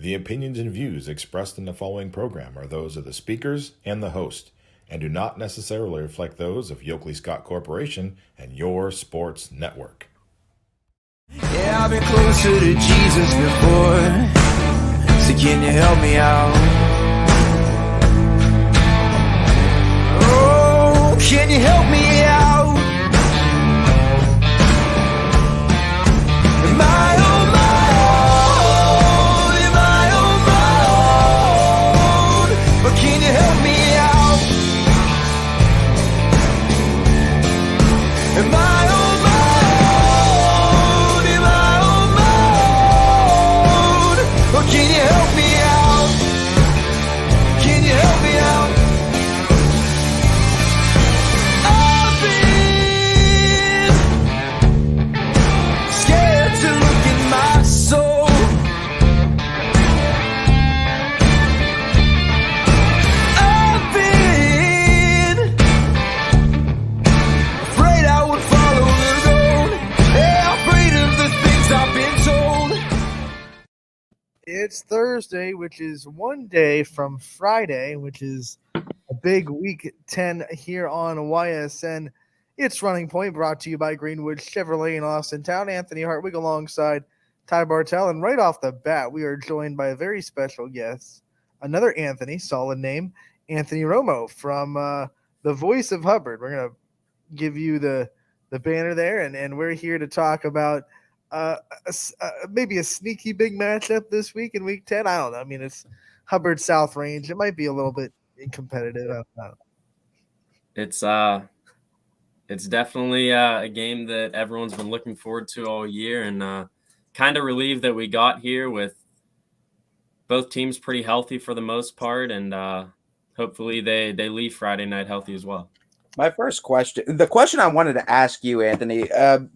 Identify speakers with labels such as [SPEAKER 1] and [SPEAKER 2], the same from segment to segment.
[SPEAKER 1] The opinions and views expressed in the following program are those of the speakers and the host, and do not necessarily reflect those of Yoakley Scott Corporation and your sports network.
[SPEAKER 2] Yeah, I've been closer to Jesus before, so can you help me out? Oh, can you help me out? Am I on my own? Am I on my own? But can you help me out? Am I on my own? Am I on my own? Or can you help me out? Can you help me out? I've been scared to look in my soul. I've been afraid I would follow the road. Yeah, afraid of the things I've been told.
[SPEAKER 3] It's Thursday, which is one day from Friday, which is a big week 10 here on YSN. It's Running Point, brought to you by Greenwood Chevrolet in Austintown. Anthony Hartwig alongside Ty Bartell. And right off the bat, we are joined by a very special guest, another Anthony, solid name, Anthony Romo from the Voice of Hubbard. We're going to give you the banner there, and we're here to talk about maybe a sneaky big matchup this week in week 10. I don't know. I mean, it's Hubbard South Range. It might be a little bit competitive. I don't know.
[SPEAKER 4] It's definitely a game that everyone's been looking forward to all year, and kind of relieved that we got here with both teams pretty healthy for the most part, and hopefully they leave Friday night healthy as well.
[SPEAKER 5] My first question, the question I wanted to ask you, Anthony,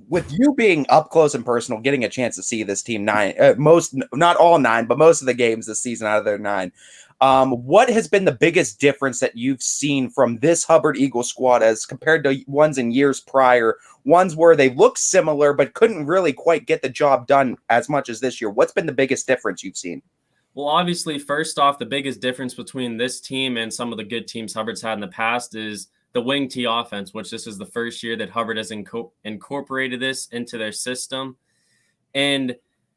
[SPEAKER 5] with you being up close and personal, getting a chance to see this team not all nine, but most of the games this season out of their 9, what has been the biggest difference that you've seen from this Hubbard Eagles squad as compared to ones in years prior, ones where they looked similar but couldn't really quite get the job done as much as this year? What's been the biggest difference you've seen?
[SPEAKER 4] Well, obviously, first off, the biggest difference between this team and some of the good teams Hubbard's had in the past is the wing T offense, which this is the first year that Hubbard has incorporated this into their system. And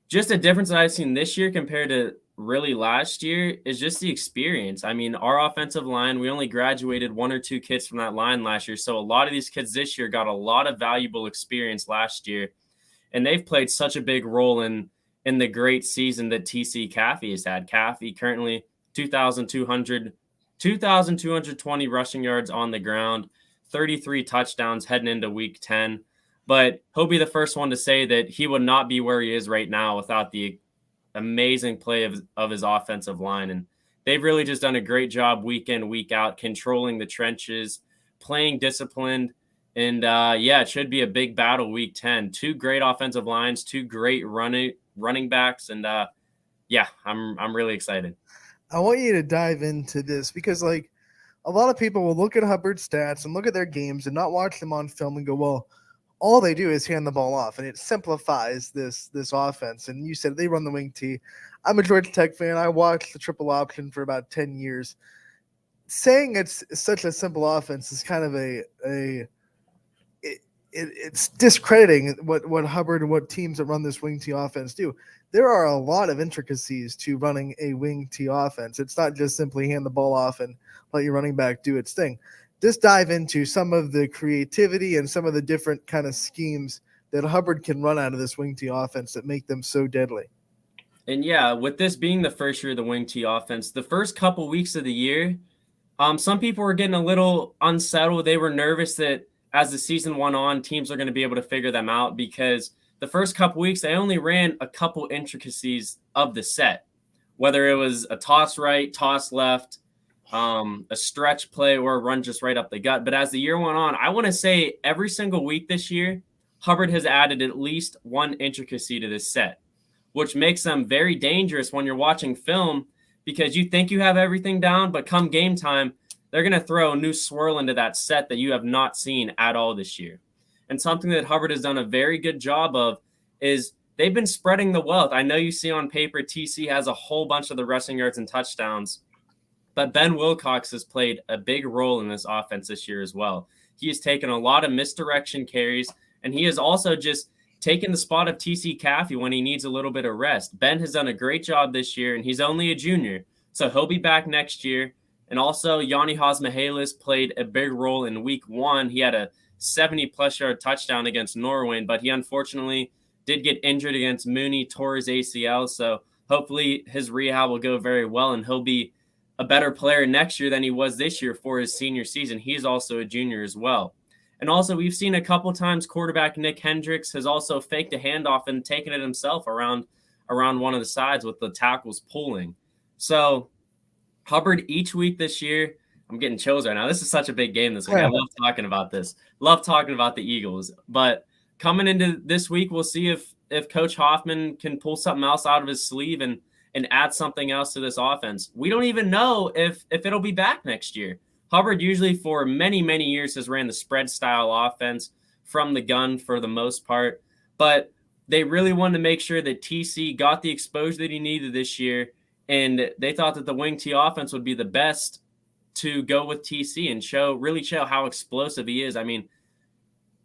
[SPEAKER 4] just a difference that I've seen this year compared to really last year is just the experience. I mean, our offensive line, we only graduated 1 or 2 kids from that line last year. So a lot of these kids this year got a lot of valuable experience last year. And they've played such a big role in the great season that TC Caffey has had. Caffey currently 2,220 rushing yards on the ground, 33 touchdowns heading into week 10. But he'll be the first one to say that he would not be where he is right now without the amazing play of his offensive line. And they've really just done a great job week in, week out, controlling the trenches, playing disciplined. And it should be a big battle week 10. 2 great offensive lines, 2 great running backs. And I'm really excited.
[SPEAKER 3] I want you to dive into this because, like, a lot of people will look at Hubbard's stats and look at their games and not watch them on film and go, well, all they do is hand the ball off, and it simplifies this offense. And you said they run the wing T. I'm a Georgia Tech fan. I watched the triple option for about 10 years. Saying it's such a simple offense is kind of it's discrediting what Hubbard and what teams that run this wing T offense do. There are a lot of intricacies to running a wing T offense. It's not just simply hand the ball off and let your running back do its thing. Just dive into some of the creativity and some of the different kind of schemes that Hubbard can run out of this wing T offense that make them so deadly.
[SPEAKER 4] And with this being the first year of the wing T offense, the first couple weeks of the year, some people were getting a little unsettled. They were nervous that as the season went on, teams are going to be able to figure them out because the first couple weeks, they only ran a couple intricacies of the set, whether it was a toss right, toss left, a stretch play, or a run just right up the gut. But as the year went on, I want to say every single week this year, Hubbard has added at least one intricacy to this set, which makes them very dangerous when you're watching film because you think you have everything down, but come game time, they're going to throw a new swirl into that set that you have not seen at all this year. And something that Hubbard has done a very good job of is they've been spreading the wealth. I know you see on paper TC has a whole bunch of the rushing yards and touchdowns, but Ben Wilcox has played a big role in this offense this year as well. He has taken a lot of misdirection carries, and he has also just taken the spot of TC Caffey when he needs a little bit of rest. Ben has done a great job this year, and he's only a junior, so he'll be back next year. And also, Yanni Haas-Mihalis played a big role in week 1. He had a 70-plus yard touchdown against Norway, but he unfortunately did get injured against Mooney, tore his ACL, so hopefully his rehab will go very well, and he'll be a better player next year than he was this year for his senior season. He's also a junior as well. And also, we've seen a couple times quarterback Nick Hendricks has also faked a handoff and taken it himself around one of the sides with the tackles pulling. So Hubbard each week this year, I'm getting chills right now. This is such a big game this week. I love talking about this. Love talking about the Eagles. But coming into this week, we'll see if Coach Hoffman can pull something else out of his sleeve and add something else to this offense. We don't even know if it'll be back next year. Hubbard usually for many, many years has ran the spread style offense from the gun for the most part, but they really wanted to make sure that TC got the exposure that he needed this year, and they thought that the wing T offense would be the best to go with TC and really show how explosive he is. I mean,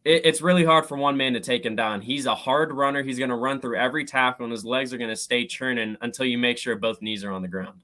[SPEAKER 4] it's really hard for one man to take him down. He's a hard runner. He's going to run through every tackle, and his legs are going to stay churning until you make sure both knees are on the ground.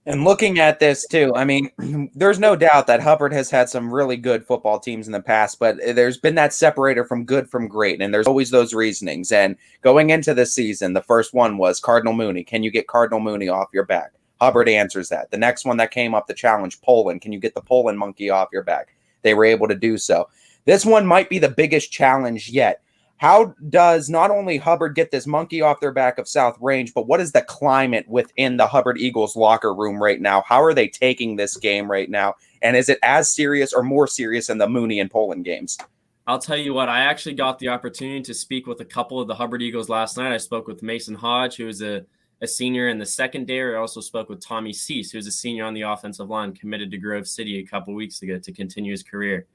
[SPEAKER 5] And looking at this too, I mean, there's no doubt that Hubbard has had some really good football teams in the past, but there's been that separator from good from great, and there's always those reasonings. And going into this season, the first one was Cardinal Mooney. Can you get Cardinal Mooney off your back? Hubbard answers that. The next one that came up, the challenge, Poland. Can you get the Poland monkey off your back? They were able to do so. This one might be the biggest challenge yet. How does not only Hubbard get this monkey off their back of South Range, but what is the climate within the Hubbard Eagles locker room right now? How are they taking this game right now? And is it as serious or more serious than the Mooney and Poland games?
[SPEAKER 4] I'll tell you what, I actually got the opportunity to speak with a couple of the Hubbard Eagles last night. I spoke with Mason Hodge, who is a senior in the secondary. I also spoke with Tommy Cease, who's a senior on the offensive line, committed to Grove City a couple weeks ago to continue his career.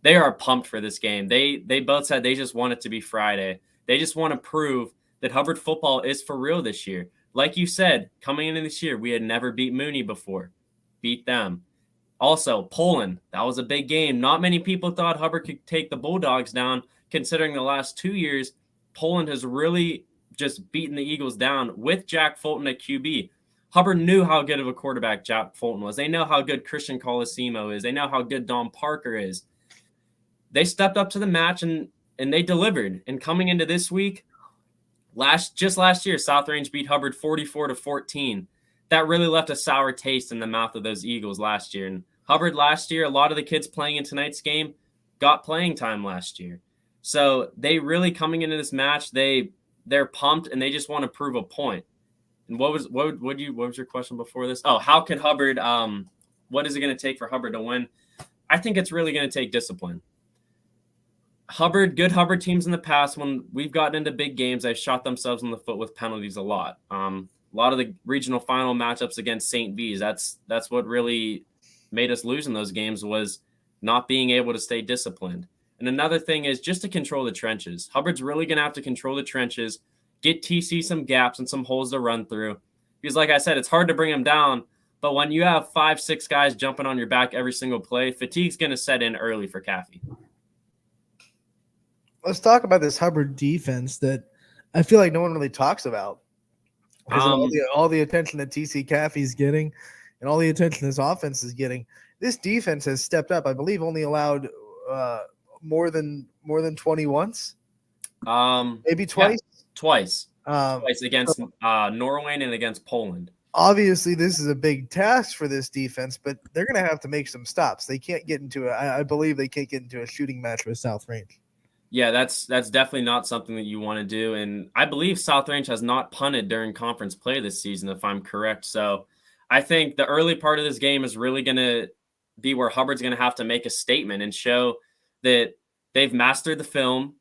[SPEAKER 4] They are pumped for this game. They both said they just want it to be Friday. They just want to prove that Hubbard football is for real this year. Like you said, coming into this year, we had never beat Mooney before. Beat them. Also, Poland, that was a big game. Not many people thought Hubbard could take the Bulldogs down, considering the last 2 years, Poland has really just beaten the Eagles down with Jack Fulton at QB. Hubbard knew how good of a quarterback Jack Fulton was. They know how good Christian Colosimo is. They know how good Dom Parker is. They stepped up to the match and they delivered. And coming into this week, last year, South Range beat Hubbard 44-14. That really left a sour taste in the mouth of those Eagles last year. And Hubbard last year, a lot of the kids playing in tonight's game got playing time last year. So they really coming into this match, they're pumped and they just want to prove a point. And what was your question before this? Oh, how could Hubbard? What is it going to take for Hubbard to win? I think it's really going to take discipline. Good Hubbard teams in the past, when we've gotten into big games, they've shot themselves in the foot with penalties a lot. A lot of the regional final matchups against St. V's, that's what really made us lose in those games, was not being able to stay disciplined. And another thing is just to control the trenches. Hubbard's really going to have to control the trenches, get TC some gaps and some holes to run through. Because like I said, it's hard to bring them down, but when you have 5-6 guys jumping on your back every single play, fatigue's going to set in early for Caffey.
[SPEAKER 3] Let's talk about this Hubbard defense that I feel like no one really talks about. Because all the attention that TC Caffey's getting and all the attention this offense is getting, this defense has stepped up. I believe only allowed more than 20 once. Maybe twice.
[SPEAKER 4] Yeah, twice against Norway and against Poland.
[SPEAKER 3] Obviously, this is a big task for this defense, but they're going to have to make some stops. They can't get into I believe they can't get into a shooting match with South Range.
[SPEAKER 4] Yeah, that's definitely not something that you want to do. And I believe South Range has not punted during conference play this season, if I'm correct. So I think the early part of this game is really going to be where Hubbard's going to have to make a statement and show that they've mastered the film,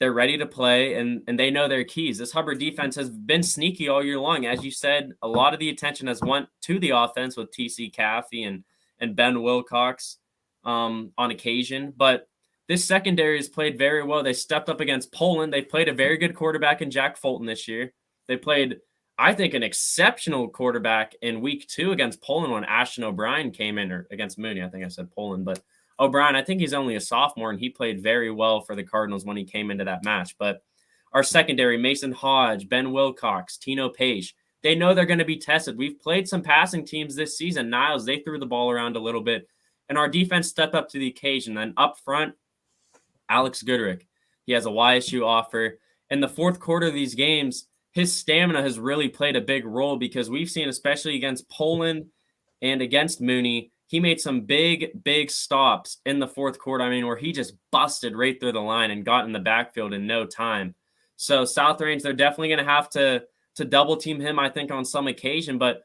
[SPEAKER 4] they're ready to play, and they know their keys. This Hubbard defense has been sneaky all year long. As you said, a lot of the attention has went to the offense with TC Caffey and Ben Wilcox on occasion. But this secondary has played very well. They stepped up against Poland. They played a very good quarterback in Jack Fulton this year. They played, I think, an exceptional quarterback in week 2 against Poland when Ashton O'Brien came in, or against Mooney. I think I said Poland, but O'Brien, I think he's only a sophomore, and he played very well for the Cardinals when he came into that match. But our secondary, Mason Hodge, Ben Wilcox, Tino Page, they know they're going to be tested. We've played some passing teams this season. Niles, they threw the ball around a little bit, and our defense stepped up to the occasion. Then up front, Alex Goodrick, he has a YSU offer. In the fourth quarter of these games, his stamina has really played a big role because we've seen, especially against Poland and against Mooney, he made some big stops in the fourth quarter. I mean, where he just busted right through the line and got in the backfield in no time. So South Range, they're definitely going to have to double team him, I think, on some occasion. But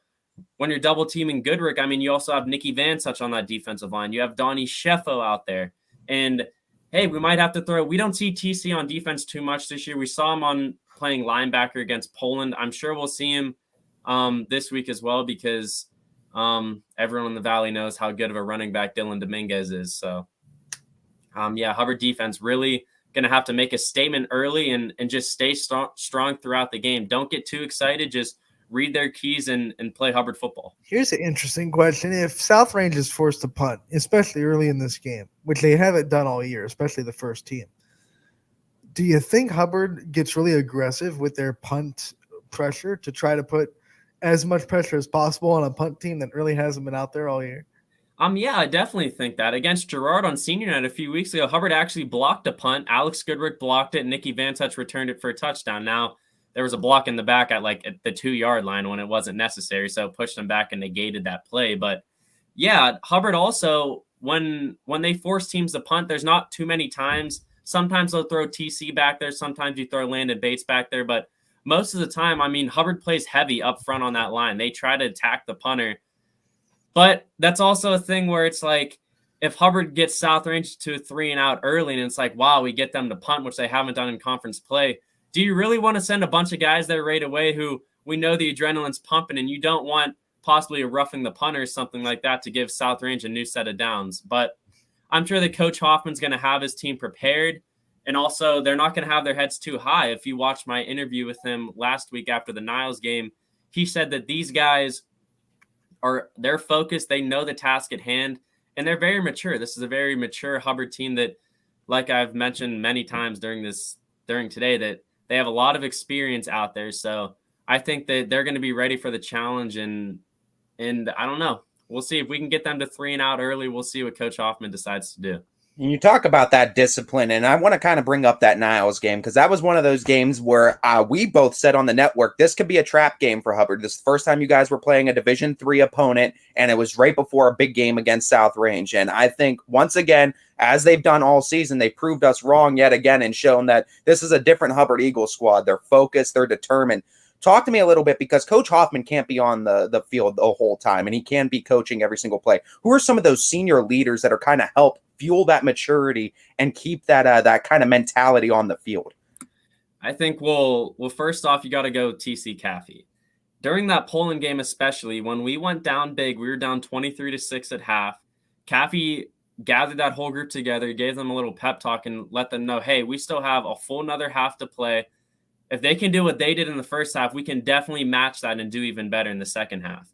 [SPEAKER 4] when you're double teaming Goodrick, I mean, you also have Nicky Van Such on that defensive line. You have Donnie Sheffo out there. And hey, we might have to throw. We don't see TC on defense too much this year. We saw him on playing linebacker against Poland. I'm sure we'll see him this week as well because everyone in the Valley knows how good of a running back Dylan Dominguez is. So, Hubbard defense really going to have to make a statement early and just stay strong throughout the game. Don't get too excited. Just read their keys and play Hubbard football.
[SPEAKER 3] Here's an interesting question. If South Range is forced to punt, especially early in this game, which they haven't done all year, especially the first team, do you think Hubbard gets really aggressive with their punt pressure to try to put as much pressure as possible on a punt team that really hasn't been out there all year?
[SPEAKER 4] Yeah, I definitely think that. Against Girard on senior night a few weeks ago, Hubbard actually blocked a punt. Alex Goodrick blocked it. Nicky Van Such returned it for a touchdown. Now, there was a block in the back at the 2-yard line when it wasn't necessary, so pushed them back and negated that play. But yeah, Hubbard also, when they force teams to punt, there's not too many times. Sometimes they'll throw TC back there. Sometimes you throw Landon Bates back there. But most of the time, I mean, Hubbard plays heavy up front on that line. They try to attack the punter. But that's also a thing where it's like, if Hubbard gets South Range to a 3-and-out early, and it's like, wow, we get them to punt, which they haven't done in conference play, do you really want to send a bunch of guys there right away who we know the adrenaline's pumping, and you don't want possibly a roughing the punter or something like that to give South Range a new set of downs? But I'm sure that Coach Hoffman's going to have his team prepared, and also they're not going to have their heads too high. If you watched my interview with him last week after the Niles game, he said that these guys they're focused, they know the task at hand, and they're very mature. This is a very mature Hubbard team that, like I've mentioned many times during today, that they have a lot of experience out there. So I think that they're going to be ready for the challenge, and I don't know. We'll see if we can get them to 3-and-out early. We'll see what Coach Hoffman decides to do.
[SPEAKER 5] You talk about that discipline, and I want to kind of bring up that Niles game because that was one of those games where we both said on the network, this could be a trap game for Hubbard. This is the first time you guys were playing a Division III opponent, and it was right before a big game against South Range. And I think, once again, as they've done all season, they proved us wrong yet again and shown that this is a different Hubbard Eagles squad. They're focused, they're determined. Talk to me a little bit, because Coach Hoffman can't be on the field the whole time, and he can be coaching every single play. Who are some of those senior leaders that are kind of help fuel that maturity and keep that kind of mentality on the field?
[SPEAKER 4] I think, well, first off, you got to go TC Caffey. During that Poland game, especially when we went down big, we were down 23-6 at half. Caffey gathered that whole group together, gave them a little pep talk, and let them know, hey, we still have a full another half to play. If they can do what they did in the first half, we can definitely match that and do even better in the second half.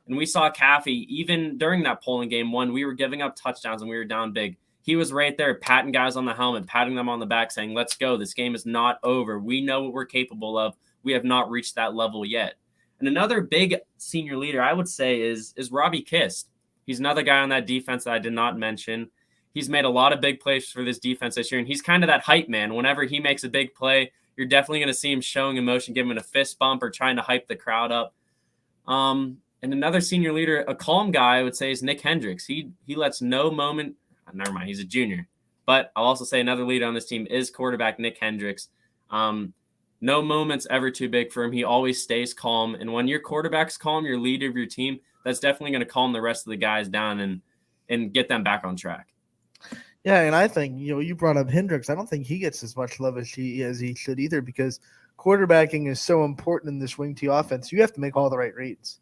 [SPEAKER 4] And we saw Caffey, even during that Poland game, when we were giving up touchdowns and we were down big, he was right there patting guys on the helmet, patting them on the back, saying, let's go. This game is not over. We know what we're capable of. We have not reached that level yet. And another big senior leader, I would say, is Robbie Kissed. He's another guy on that defense that I did not mention. He's made a lot of big plays for this defense this year, and he's kind of that hype man. Whenever he makes a big play, you're definitely going to see him showing emotion, giving him a fist bump or trying to hype the crowd up. And another senior leader, a calm guy, I would say, is Nick Hendricks. He lets no moment – never mind, he's a junior. But I'll also say another leader on this team is quarterback Nick Hendricks. No moment's ever too big for him. He always stays calm. And when your quarterback's calm, your leader of your team, that's definitely going to calm the rest of the guys down and get them back on track.
[SPEAKER 3] Yeah, and I think, you brought up Hendricks. I don't think he gets as much love as he should either, because quarterbacking is so important in this wing T offense. You have to make all the right reads.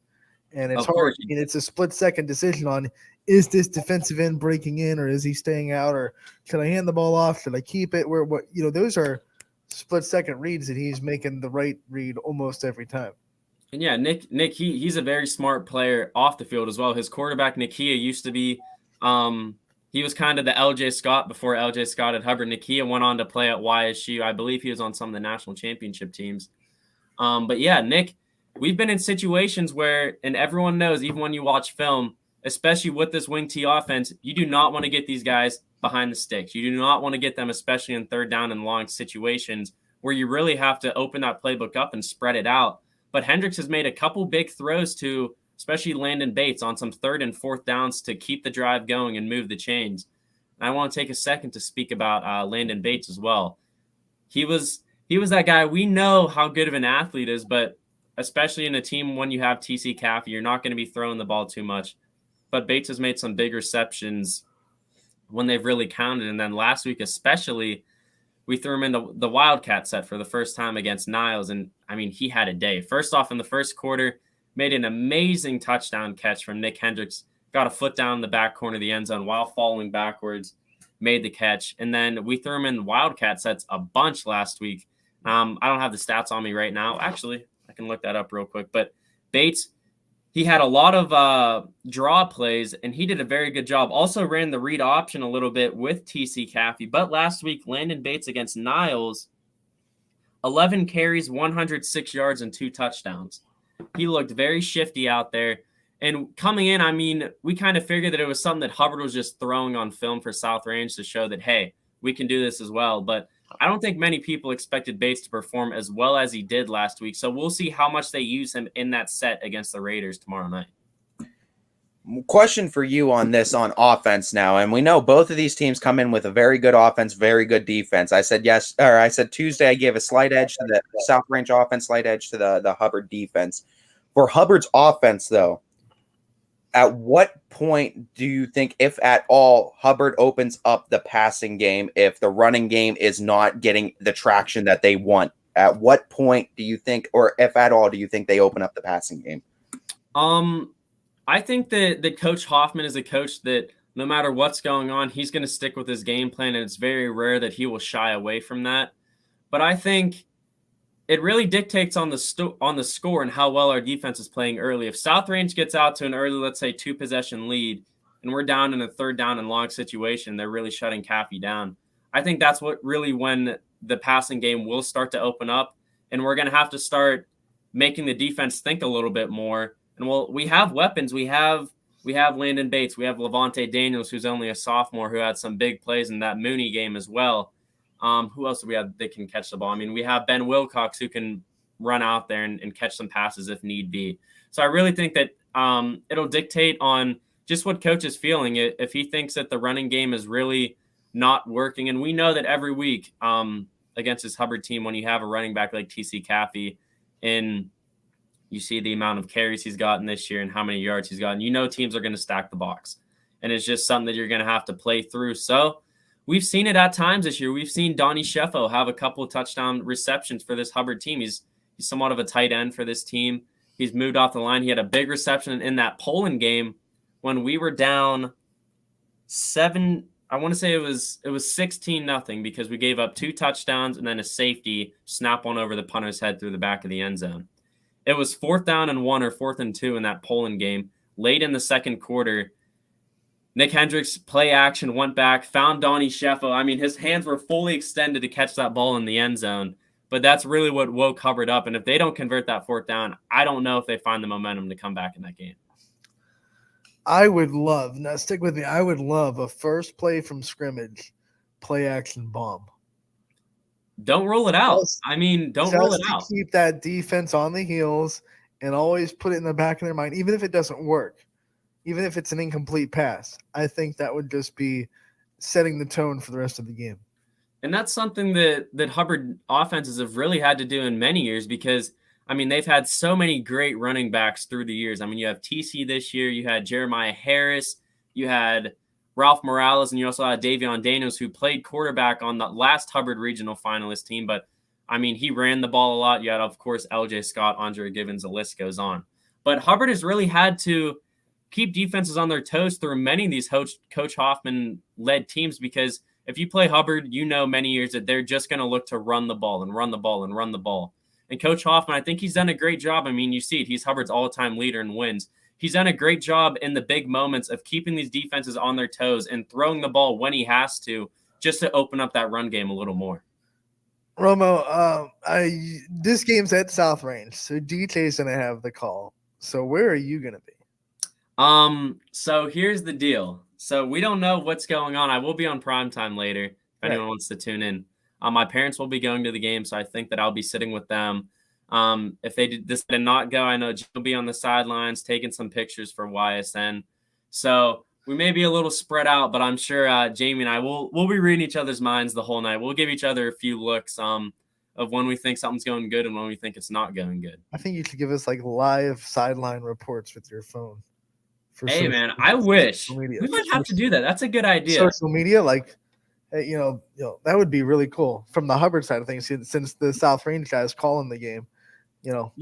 [SPEAKER 3] And it's
[SPEAKER 4] Of
[SPEAKER 3] hard.
[SPEAKER 4] course.
[SPEAKER 3] I mean, it's a split-second decision on, is this defensive end breaking in, or is he staying out, or should I hand the ball off? Should I keep it? Those are split-second reads that he's making the right read almost every time.
[SPEAKER 4] And yeah, Nick, he's a very smart player off the field as well. His quarterback, Nakia, used to be, he was kind of the LJ Scott before LJ Scott at Hubbard. Nakia went on to play at YSU. I believe he was on some of the national championship teams. But yeah, Nick, we've been in situations where, and everyone knows, even when you watch film, especially with this wing T offense, you do not want to get these guys behind the sticks. You do not want to get them, especially in third down and long situations where you really have to open that playbook up and spread it out. But Hendricks has made a couple big throws to, especially Landon Bates, on some third and fourth downs to keep the drive going and move the chains. And I want to take a second to speak about Landon Bates as well. He was that guy. We know how good of an athlete is, but especially in a team when you have TC Caffey, you're not going to be throwing the ball too much. But Bates has made some big receptions when they've really counted. And then last week especially, we threw him into the Wildcat set for the first time against Niles. And, I mean, he had a day. First off, in the first quarter, made an amazing touchdown catch from Nick Hendricks. Got a foot down in the back corner of the end zone while falling backwards. Made the catch. And then we threw him in Wildcat sets a bunch last week. I don't have the stats on me right now. Actually, I can look that up real quick. But Bates, he had a lot of draw plays, and he did a very good job. Also ran the read option a little bit with TC Caffey. But last week, Landon Bates against Niles, 11 carries, 106 yards, and 2 touchdowns. He looked very shifty out there. And coming in, I mean, we kind of figured that it was something that Hubbard was just throwing on film for South Range to show that, hey, we can do this as well. But I don't think many people expected Bates to perform as well as he did last week. So we'll see how much they use him in that set against the Raiders tomorrow night.
[SPEAKER 5] Question for you on this on offense now. And we know both of these teams come in with a very good offense, very good defense. I said Tuesday I gave a slight edge to the South Range offense, slight edge to the Hubbard defense. For Hubbard's offense, though, at what point do you think, if at all, Hubbard opens up the passing game if the running game is not getting the traction that they want? At what point do you think, or if at all, do you think they open up the passing game?
[SPEAKER 4] I think that Coach Hoffman is a coach that no matter what's going on, he's going to stick with his game plan, and it's very rare that he will shy away from that. But I think it really dictates on the score and how well our defense is playing early. If South Range gets out to an early, let's say, 2-possession lead, and we're down in a third down and long situation, they're really shutting Caffey down. I think that's when the passing game will start to open up, and we're going to have to start making the defense think a little bit more. And we have weapons. We have Landon Bates. We have Levante Daniels, who's only a sophomore, who had some big plays in that Mooney game as well. Who else do we have that can catch the ball? I mean, we have Ben Wilcox, who can run out there and catch some passes if need be. So I really think that it'll dictate on just what coach is feeling. If he thinks that the running game is really not working, and we know that every week against this Hubbard team, when you have a running back like TC Caffey, and you see the amount of carries he's gotten this year and how many yards he's gotten, you know teams are going to stack the box. And it's just something that you're going to have to play through. So we've seen it at times this year. We've seen Donnie Sheffo have a couple of touchdown receptions for this Hubbard team. He's somewhat of a tight end for this team. He's moved off the line. He had a big reception in that Poland game when we were down 7. I want to say it was 16-0 because we gave up 2 touchdowns and then a safety snap one over the punter's head through the back of the end zone. It was 4th down and 1 or 4th and 2 in that Poland game. Late in the second quarter, Nick Hendricks, play action, went back, found Donnie Sheffo. I mean, his hands were fully extended to catch that ball in the end zone. But that's really what woke Hubbard up. And if they don't convert that 4th down, I don't know if they find the momentum to come back in that game.
[SPEAKER 3] I would love a first play from scrimmage, play action bomb.
[SPEAKER 4] Don't roll it out. Don't roll it out.
[SPEAKER 3] Keep that defense on the heels and always put it in the back of their mind, even if it doesn't work, even if it's an incomplete pass. I think that would just be setting the tone for the rest of the game.
[SPEAKER 4] And that's something that Hubbard offenses have really had to do in many years because, they've had so many great running backs through the years. You have TC this year. You had Jeremiah Harris. You had Ralph Morales, and you also had Davion Daniels, who played quarterback on the last Hubbard regional finalist team. But, he ran the ball a lot. You had, of course, LJ Scott, Andre Givens, the list goes on. But Hubbard has really had to keep defenses on their toes through many of these Coach Hoffman-led teams, because if you play Hubbard, you know many years that they're just going to look to run the ball and run the ball and run the ball. And Coach Hoffman, I think he's done a great job. I mean, you see it. He's Hubbard's all-time leader in wins. He's done a great job in the big moments of keeping these defenses on their toes and throwing the ball when he has to, just to open up that run game a little more.
[SPEAKER 3] Romo, this game's at South Range, so DJ's going to have the call. So where are you going to be?
[SPEAKER 4] So here's the deal. So we don't know what's going on. I will be on primetime later if anyone wants to tune in. My parents will be going to the game, so I think that I'll be sitting with them. If they decide to not go, I know Jim will be on the sidelines taking some pictures for YSN. So we may be a little spread out, but I'm sure Jamie and I we'll be reading each other's minds the whole night. We'll give each other a few looks of when we think something's going good and when we think it's not going good.
[SPEAKER 3] I think you should give us like live sideline reports with your phone.
[SPEAKER 4] Hey man, I wish we might have to do that. That's a good idea.
[SPEAKER 3] Social media, like, hey, you know, that would be really cool from the Hubbard side of things. Since the South Range guys calling the game, you know,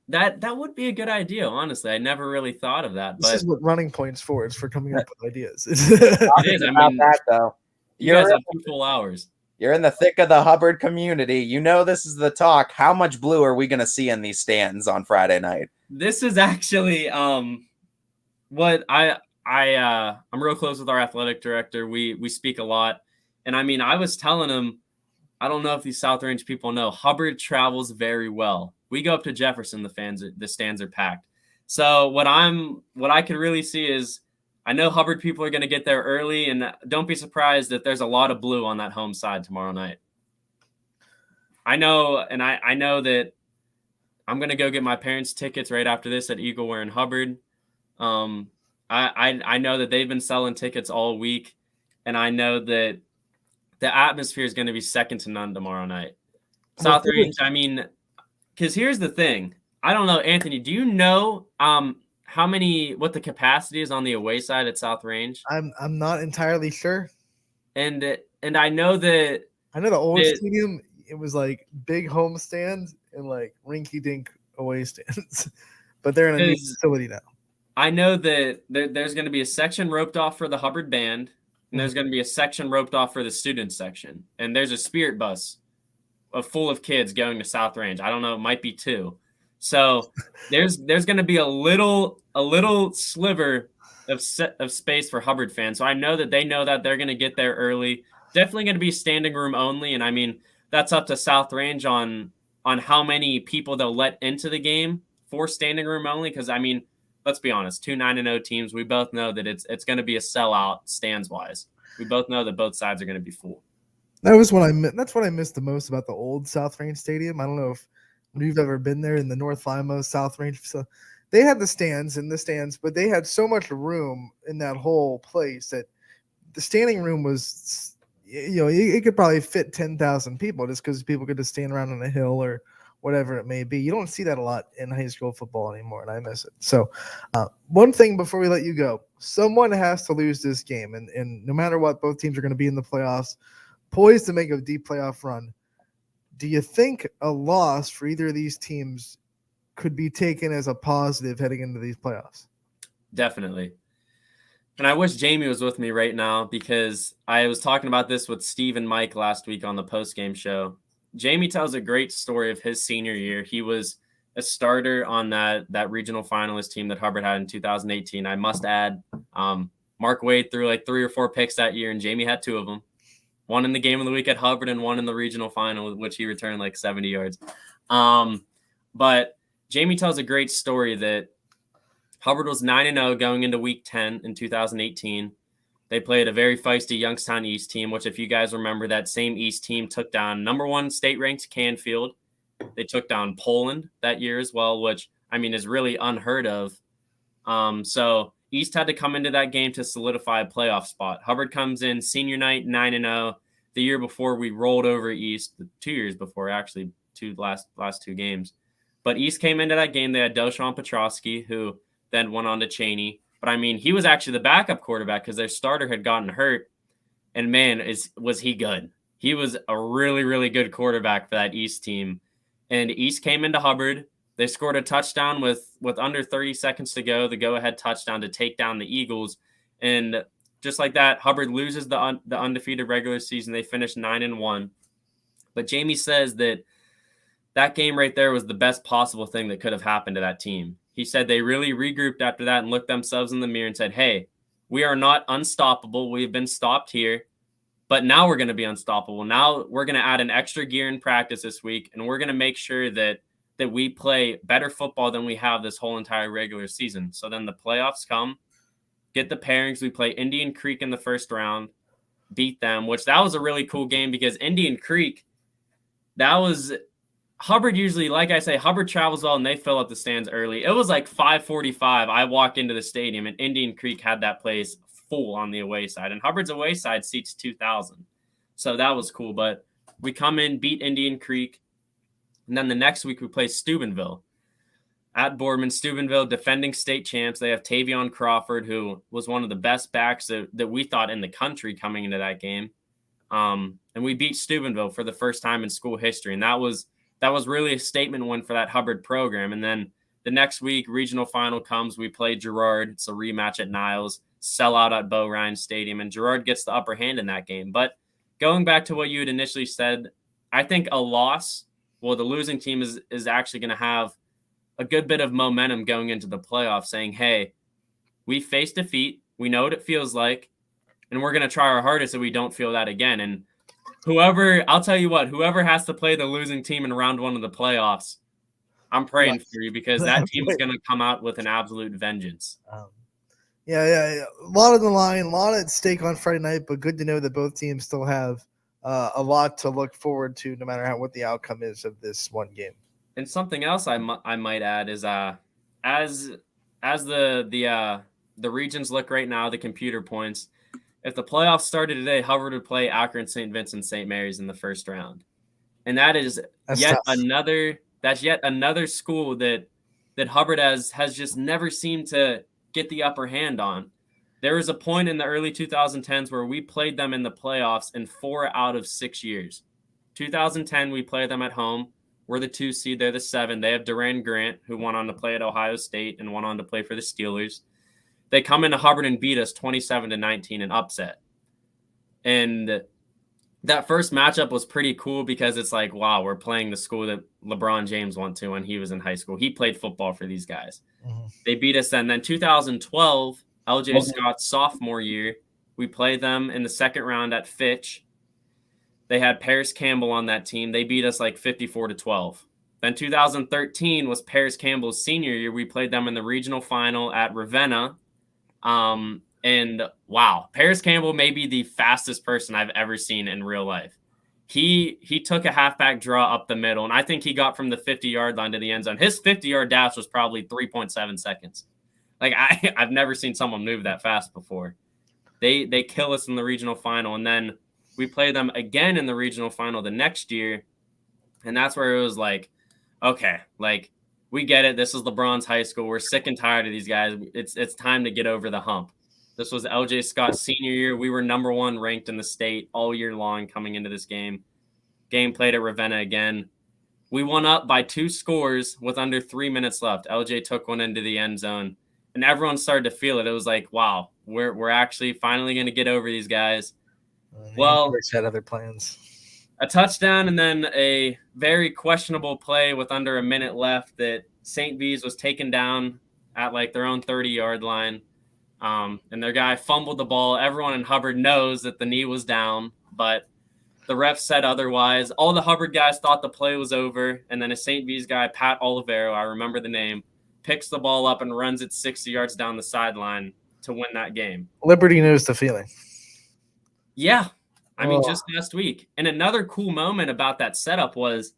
[SPEAKER 4] that would be a good idea. Honestly, I never really thought of that.
[SPEAKER 3] This is what Running Point's for. It's for coming up with ideas.
[SPEAKER 4] It is. I mean,
[SPEAKER 5] that though,
[SPEAKER 4] you guys have 2 full hours.
[SPEAKER 5] You're in the thick of the Hubbard community. You know this is the talk. How much blue are we going to see in these stands on Friday night?
[SPEAKER 4] This is actually what I'm real close with our athletic director. We speak a lot. And I mean, I was telling him, I don't know if these South Range people know, Hubbard travels very well. We go up to Jefferson, the stands are packed. So what I could really see is, I know Hubbard people are going to get there early, and don't be surprised if there's a lot of blue on that home side tomorrow night. I know, and I know that I'm going to go get my parents' tickets right after this at Eagle Wear and Hubbard. I know that they've been selling tickets all week, and I know that the atmosphere is going to be second to none tomorrow night. South Range, I mean, because here's the thing. I don't know, Anthony, do you know what the capacity is on the away side at South Range?
[SPEAKER 3] I'm not entirely sure.
[SPEAKER 4] And I know the
[SPEAKER 3] old stadium, it was like big home stands and like rinky dink away stands, but they're in a new facility now.
[SPEAKER 4] I know that there's going to be a section roped off for the Hubbard band, and there's going to be a section roped off for the student section. And there's a spirit bus full of kids going to South Range. I don't know, it might be 2. So there's going to be a little sliver of space for Hubbard fans. So I know that they know that they're going to get there early. Definitely going to be standing room only. And I mean, that's up to South Range on how many people they'll let into the game for standing room only. Because I mean, let's be honest, 2 9-0 teams. We both know that it's going to be a sellout stands wise. We both know that both sides are going to be full.
[SPEAKER 3] That's what I missed the most about the old South Range Stadium. I don't know if you've ever been there in the North Lima South Range. So they had the stands, but they had so much room in that whole place that the standing room was, it could probably fit 10,000 people just because people could just stand around on a hill or whatever it may be. You don't see that a lot in high school football anymore, and I miss it. So one thing before we let you go, someone has to lose this game, and no matter what, both teams are going to be in the playoffs, poised to make a deep playoff run. Do you think a loss for either of these teams could be taken as a positive heading into these playoffs?
[SPEAKER 4] Definitely. And I wish Jamie was with me right now, because I was talking about this with Steve and Mike last week on the post-game show. Jamie tells a great story of his senior year. He was a starter on that regional finalist team that Hubbard had in 2018. I must add, Mark Wade threw like 3 or 4 picks that year, and Jamie had 2 of them. One in the game of the week at Hubbard and one in the regional final, which he returned like 70 yards. But Jamie tells a great story that Hubbard was 9-0 going into week 10 in 2018. They played a very feisty Youngstown East team, which, if you guys remember, that same East team took down number 1 state-ranked Canfield. They took down Poland that year as well, which, I mean, is really unheard of. So East had to come into that game to solidify a playoff spot. Hubbard comes in senior night 9-0. The year before, we rolled over East. 2 years before, actually, last 2 games. But East came into that game. They had Delshawn Petrosky, who then went on to Cheney. But, I mean, he was actually the backup quarterback because their starter had gotten hurt. And, man, was he good. He was a really, really good quarterback for that East team. And East came into Hubbard. They scored a touchdown with under 30 seconds to go, the go-ahead touchdown to take down the Eagles. And just like that, Hubbard loses the undefeated regular season. They finished 9-1. But Jamie says that game right there was the best possible thing that could have happened to that team. He said they really regrouped after that and looked themselves in the mirror and said, hey, we are not unstoppable. We've been stopped here, but now we're going to be unstoppable. Now we're going to add an extra gear in practice this week, and we're going to make sure that we play better football than we have this whole entire regular season. So then the playoffs come, get the pairings. We play Indian Creek in the first round, beat them, which that was a really cool game because Indian Creek, that was – Hubbard usually, like I say, Hubbard travels well and they fill up the stands early. It was like 5:45. I walked into the stadium and Indian Creek had that place full on the away side. And Hubbard's away side seats 2,000. So that was cool. But we come in, beat Indian Creek. And then the next week we play Steubenville. At Boardman, Steubenville, defending state champs. They have Tavion Crawford, who was one of the best backs that we thought in the country coming into that game. And we beat Steubenville for the first time in school history. And that was really a statement win for that Hubbard program. And then the next week, regional final comes. We play Girard. It's a rematch at Niles, sellout at Bo Ryan Stadium, and Girard gets the upper hand in that game. But going back to what you had initially said, I think a loss, well, the losing team is actually going to have a good bit of momentum going into the playoffs, saying, hey, we faced defeat. We know what it feels like, and we're going to try our hardest so we don't feel that again. And I'll tell you what, whoever has to play the losing team in round one of the playoffs, I'm praying for you because that team is going to come out with an absolute vengeance.
[SPEAKER 3] Yeah. A lot on the line, a lot at stake on Friday night, but good to know that both teams still have a lot to look forward to no matter what the outcome is of this one game.
[SPEAKER 4] And something else I might add is as the regions look right now, the computer points, if the playoffs started today, Hubbard would play Akron, St. Vincent, St. Mary's in the first round. And that's yet another school that Hubbard has just never seemed to get the upper hand on. There was a point in the early 2010s where we played them in the playoffs in 4 out of 6 years. 2010, we played them at home. We're the 2 seed. They're the 7. They have Duran Grant, who went on to play at Ohio State and went on to play for the Steelers. They come into Hubbard and beat us 27-19 and upset. And that first matchup was pretty cool because it's like, wow, we're playing the school that LeBron James went to when he was in high school. He played football for these guys. Mm-hmm. They beat us then. Then 2012, LJ Scott's sophomore year, we played them in the second round at Fitch. They had Paris Campbell on that team. They beat us like 54-12. Then 2013 was Paris Campbell's senior year. We played them in the regional final at Ravenna. And wow, Paris Campbell may be the fastest person I've ever seen in real life. He took a halfback draw up the middle, and I think he got from the 50-yard line to the end zone. His 50-yard dash was probably 3.7 seconds. Like I've never seen someone move that fast before. They kill us in the regional final, and then we play them again in the regional final the next year, and that's where it was like, okay, like we get it. This is LeBron's high school. We're sick and tired of these guys. It's time to get over the hump. This was LJ Scott's senior year. We were number 1 ranked in the state all year long coming into this game. Game played at Ravenna again. We won up by 2 scores with under 3 minutes left. LJ took one into the end zone, and everyone started to feel it. It was like, wow, we're actually finally going to get over these guys. Well,
[SPEAKER 3] had other plans.
[SPEAKER 4] A touchdown and then a very questionable play with under a minute left that St. V's was taken down at like their own 30-yard line. And their guy fumbled the ball. Everyone in Hubbard knows that the knee was down, but the ref said otherwise. All the Hubbard guys thought the play was over, and then a St. V's guy, Pat Olivero, I remember the name, picks the ball up and runs it 60 yards down the sideline to win that game.
[SPEAKER 3] Liberty knows the feeling.
[SPEAKER 4] Yeah. I mean, just last week. And another cool moment about that setup was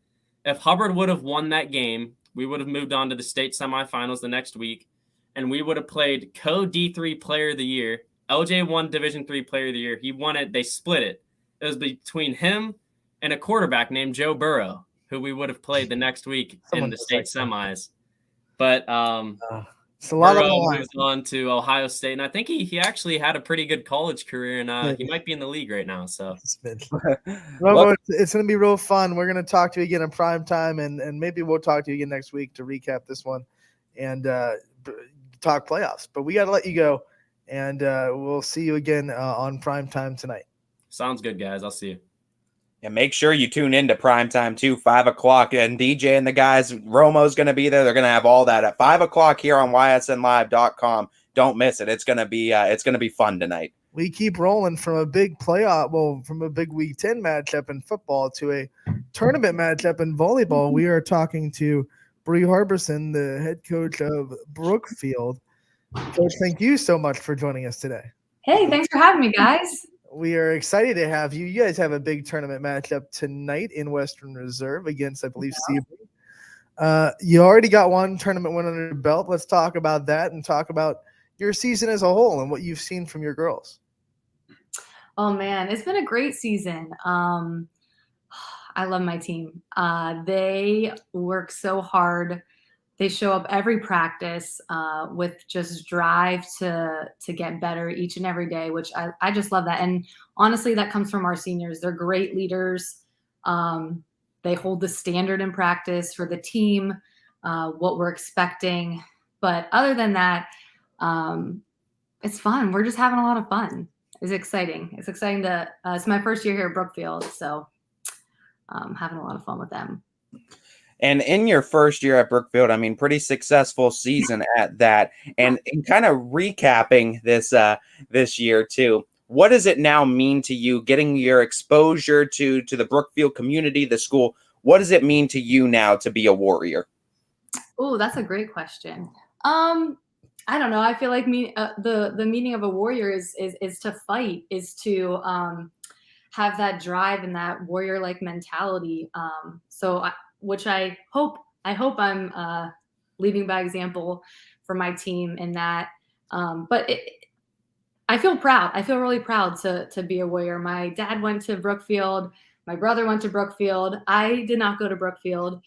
[SPEAKER 4] if Hubbard would have won that game, we would have moved on to the state semifinals the next week, and we would have played co-D3 Player of the Year. LJ won Division III Player of the Year. He won it. They split it. It was between him and a quarterback named Joe Burrow, who we would have played the next week in the state semis. But
[SPEAKER 3] It's a lot of
[SPEAKER 4] Burrow
[SPEAKER 3] line.
[SPEAKER 4] moves on to Ohio State, and I think he actually had a pretty good college career, and
[SPEAKER 3] Yeah.
[SPEAKER 4] he might be in the league right now. So
[SPEAKER 3] Robo, it's going to be real fun. We're going to talk to you again in prime time, and maybe we'll talk to you again next week to recap this one and talk playoffs. But we got to let you go, and we'll see you again on prime time tonight.
[SPEAKER 4] sounds good, guys. I'll see you.
[SPEAKER 5] And make sure you tune in to primetime too, 5 o'clock. And DJ and the guys, Romo's going to be there. They're going to have all that at 5 o'clock here on ysnlive.com. Don't miss it. It's going to be fun tonight.
[SPEAKER 3] We keep rolling from a big from a big Week 10 matchup in football to a tournament matchup in volleyball. We are talking to Bree Harbison, the head coach of Brookfield. Coach, thank you so much for joining us today.
[SPEAKER 6] Hey, thanks for having me, guys.
[SPEAKER 3] We are excited to have you. You guys have a big tournament matchup tonight in Western Reserve against, I believe, Sebring. You already got one tournament win under your belt. Let's talk about that and talk about your season as a whole and what you've seen from your girls.
[SPEAKER 6] Oh, man, it's been a great season. I love my team. They work so hard. They show up every practice with just drive to get better each and every day, which I just love that. And honestly, that comes from our seniors. They're great leaders. They hold the standard in practice for the team, what we're expecting. But other than that, it's fun. We're just having a lot of fun. It's exciting. It's exciting it's my first year here at Brookfield, so having a lot of fun with them.
[SPEAKER 5] And in your first year at Brookfield, I mean, pretty successful season at that. And kind of recapping this year too, what does it now mean to you getting your exposure to the Brookfield community, the school? What does it mean to you now to be a Warrior?
[SPEAKER 6] Oh, that's a great question. I don't know. I feel like the meaning of a Warrior is to fight, is to have that drive and that warrior-like mentality. Which I hope I'm leading by example for my team in that. But I feel proud. I feel really proud to be a Warrior. My dad went to Brookfield. My brother went to Brookfield. I did not go to Brookfield.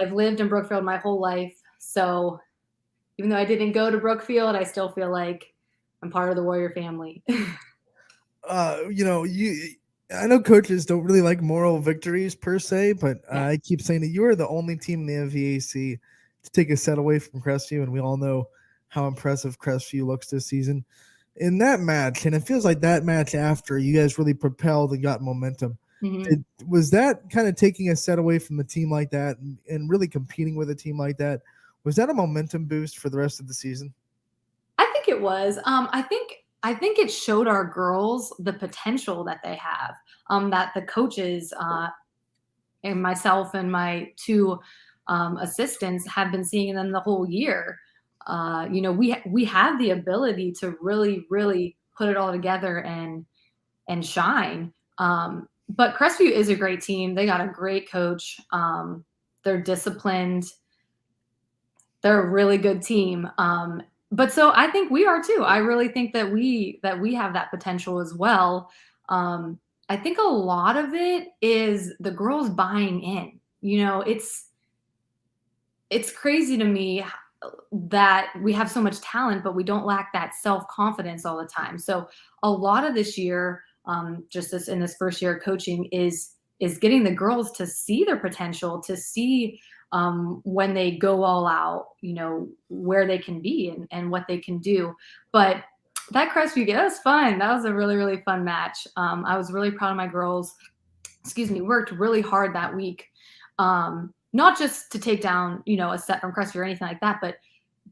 [SPEAKER 6] I've lived in Brookfield my whole life. So even though I didn't go to Brookfield, I still feel like I'm part of the Warrior family.
[SPEAKER 3] I know coaches don't really like moral victories per se, but I keep saying that you are the only team in the MVAC to take a set away from Crestview, and we all know how impressive Crestview looks this season. In that match, and it feels like that match after, you guys really propelled and got momentum.
[SPEAKER 6] Mm-hmm.
[SPEAKER 3] Was that kind of taking a set away from a team like that and really competing with a team like that? Was that a momentum boost for the rest of the season?
[SPEAKER 6] I think it was. I think it showed our girls the potential that they have, that the coaches and myself and my two assistants have been seeing them the whole year. We have the ability to really, really put it all together and shine. But Crestview is a great team. They got a great coach. They're disciplined. They're a really good team. But so I think we are too. I really think that we have that potential as well. I think a lot of it is the girls buying in. It's crazy to me that we have so much talent, but we don't lack that self-confidence all the time. So a lot of this year, just as in this first year of coaching, is getting the girls to see their potential, to see when they go all out, where they can be and what they can do. But that Crestview game, that was fun. That was a really, really fun match. I was really proud of my girls. Worked really hard that week. Not just to take down, a set from Crestview or anything like that,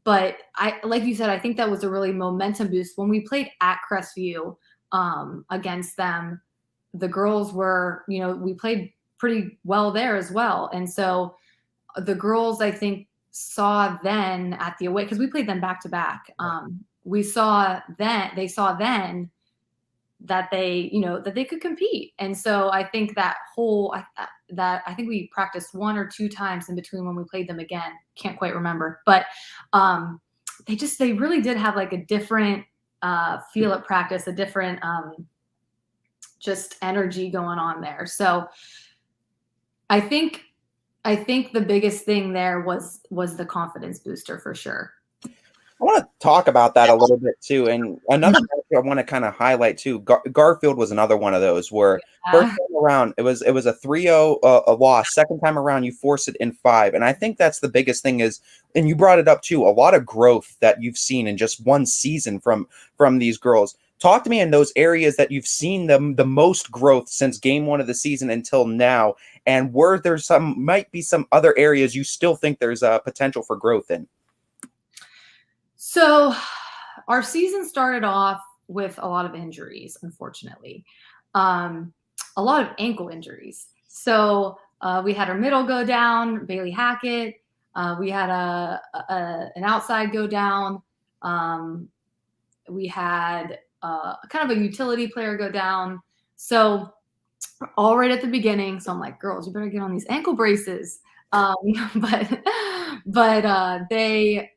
[SPEAKER 6] but I, like you said, I think that was a really momentum boost. When we played at Crestview against them, the girls were, we played pretty well there as well. And so the girls, I think, saw then at the away, because we played them back to back. They saw then that they could compete. And so I think I think we practiced 1 or 2 times in between when we played them again. Can't quite remember, but they really did have like a different feel at practice, a different just energy going on there. So I think the biggest thing there was the confidence booster for sure.
[SPEAKER 5] I want to talk about that a little bit too. And another matchup I want to kind of highlight too. Garfield was another one of those where first time around it was a 3-0 a loss. Second time around you force it in 5. And I think that's the biggest thing is, and you brought it up too, a lot of growth that you've seen in just one season from these girls. Talk to me in those areas that you've seen the most growth since game 1 of the season until now, and where there's might be some other areas you still think there's a potential for growth in.
[SPEAKER 6] So our season started off with a lot of injuries, unfortunately. A lot of ankle injuries. So we had our middle go down, Bailey Hackett. We had an outside go down. We had kind of a utility player go down. So all right at the beginning. So I'm like, girls, you better get on these ankle braces. But they,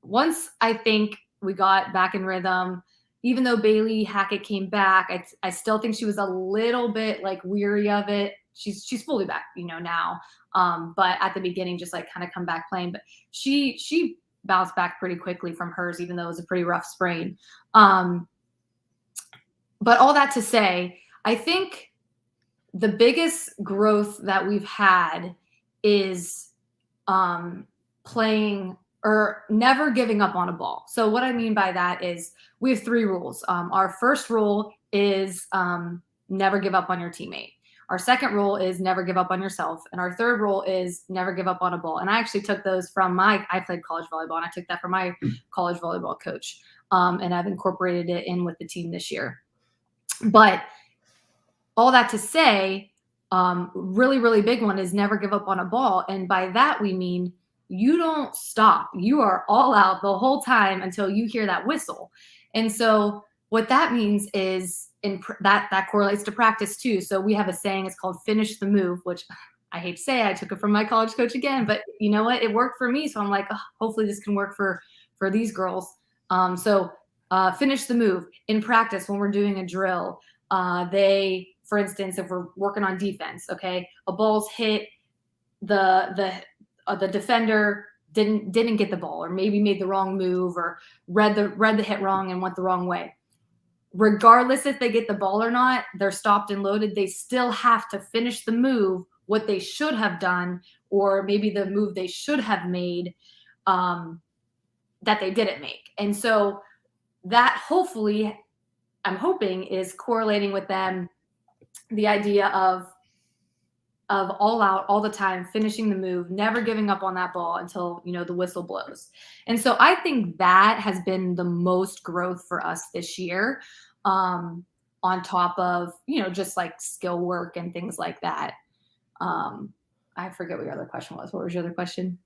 [SPEAKER 6] once I think we got back in rhythm, even though Bailey Hackett came back, I still think she was a little bit like weary of it. She's fully back, now. But at the beginning, just like kind of come back playing. But she bounced back pretty quickly from hers, even though it was a pretty rough sprain. But all that to say, I think the biggest growth that we've had is playing or never giving up on a ball. So what I mean by that is we have 3 rules. Our first rule is never give up on your teammate. Our second rule is never give up on yourself. And our third rule is never give up on a ball. And I actually took those I played college volleyball, and I took that from my college volleyball coach. And I've incorporated it in with the team this year. But all that to say, really, really big one is never give up on a ball. And by that, we mean you don't stop. You are all out the whole time until you hear that whistle. And so what that means is that correlates to practice too. So we have a saying, it's called finish the move, which I hate to say, I took it from my college coach again, but you know what? It worked for me. So I'm like, oh, hopefully this can work for these girls. So finish the move in practice when we're doing a drill. For instance, if we're working on defense, okay, a ball's hit, the defender didn't get the ball, or maybe made the wrong move, or read the hit wrong and went the wrong way. Regardless if they get the ball or not, they're stopped and loaded. They still have to finish the move, what they should have done, or maybe the move they should have made that they didn't make. And so that hopefully, I'm hoping, is correlating with them the idea of all out all the time, finishing the move, never giving up on that ball until, the whistle blows. And so I think that has been the most growth for us this year, on top of, just like skill work and things like that. I forget what your other question was. What was your other question?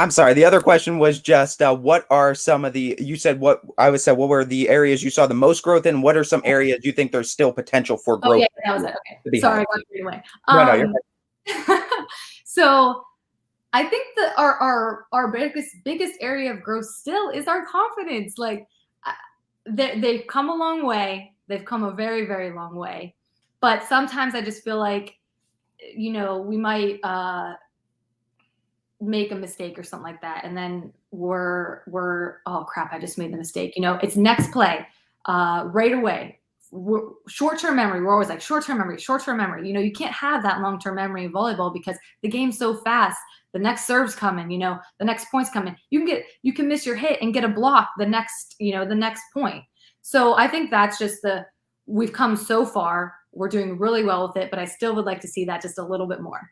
[SPEAKER 5] I'm sorry. The other question was just what are some of what were the areas you saw the most growth in? What are some areas you think there's still potential for growth?
[SPEAKER 6] Oh, yeah, that was it. Okay. Sorry, I got carried away.
[SPEAKER 5] No, you're right.
[SPEAKER 6] So I think that our biggest area of growth still is our confidence. Like they've come a long way. They've come a very, very long way. But sometimes I just feel like, we might make a mistake or something like that, and then we're oh crap, I just made the mistake. It's next play, right away. Short-term memory. We're always like short-term memory. You can't have that long-term memory in volleyball because the game's so fast. The next serve's coming. The next point's coming. You can miss your hit and get a block the next point. So I think that's just we've come so far. We're doing really well with it, but I still would like to see that just a little bit more.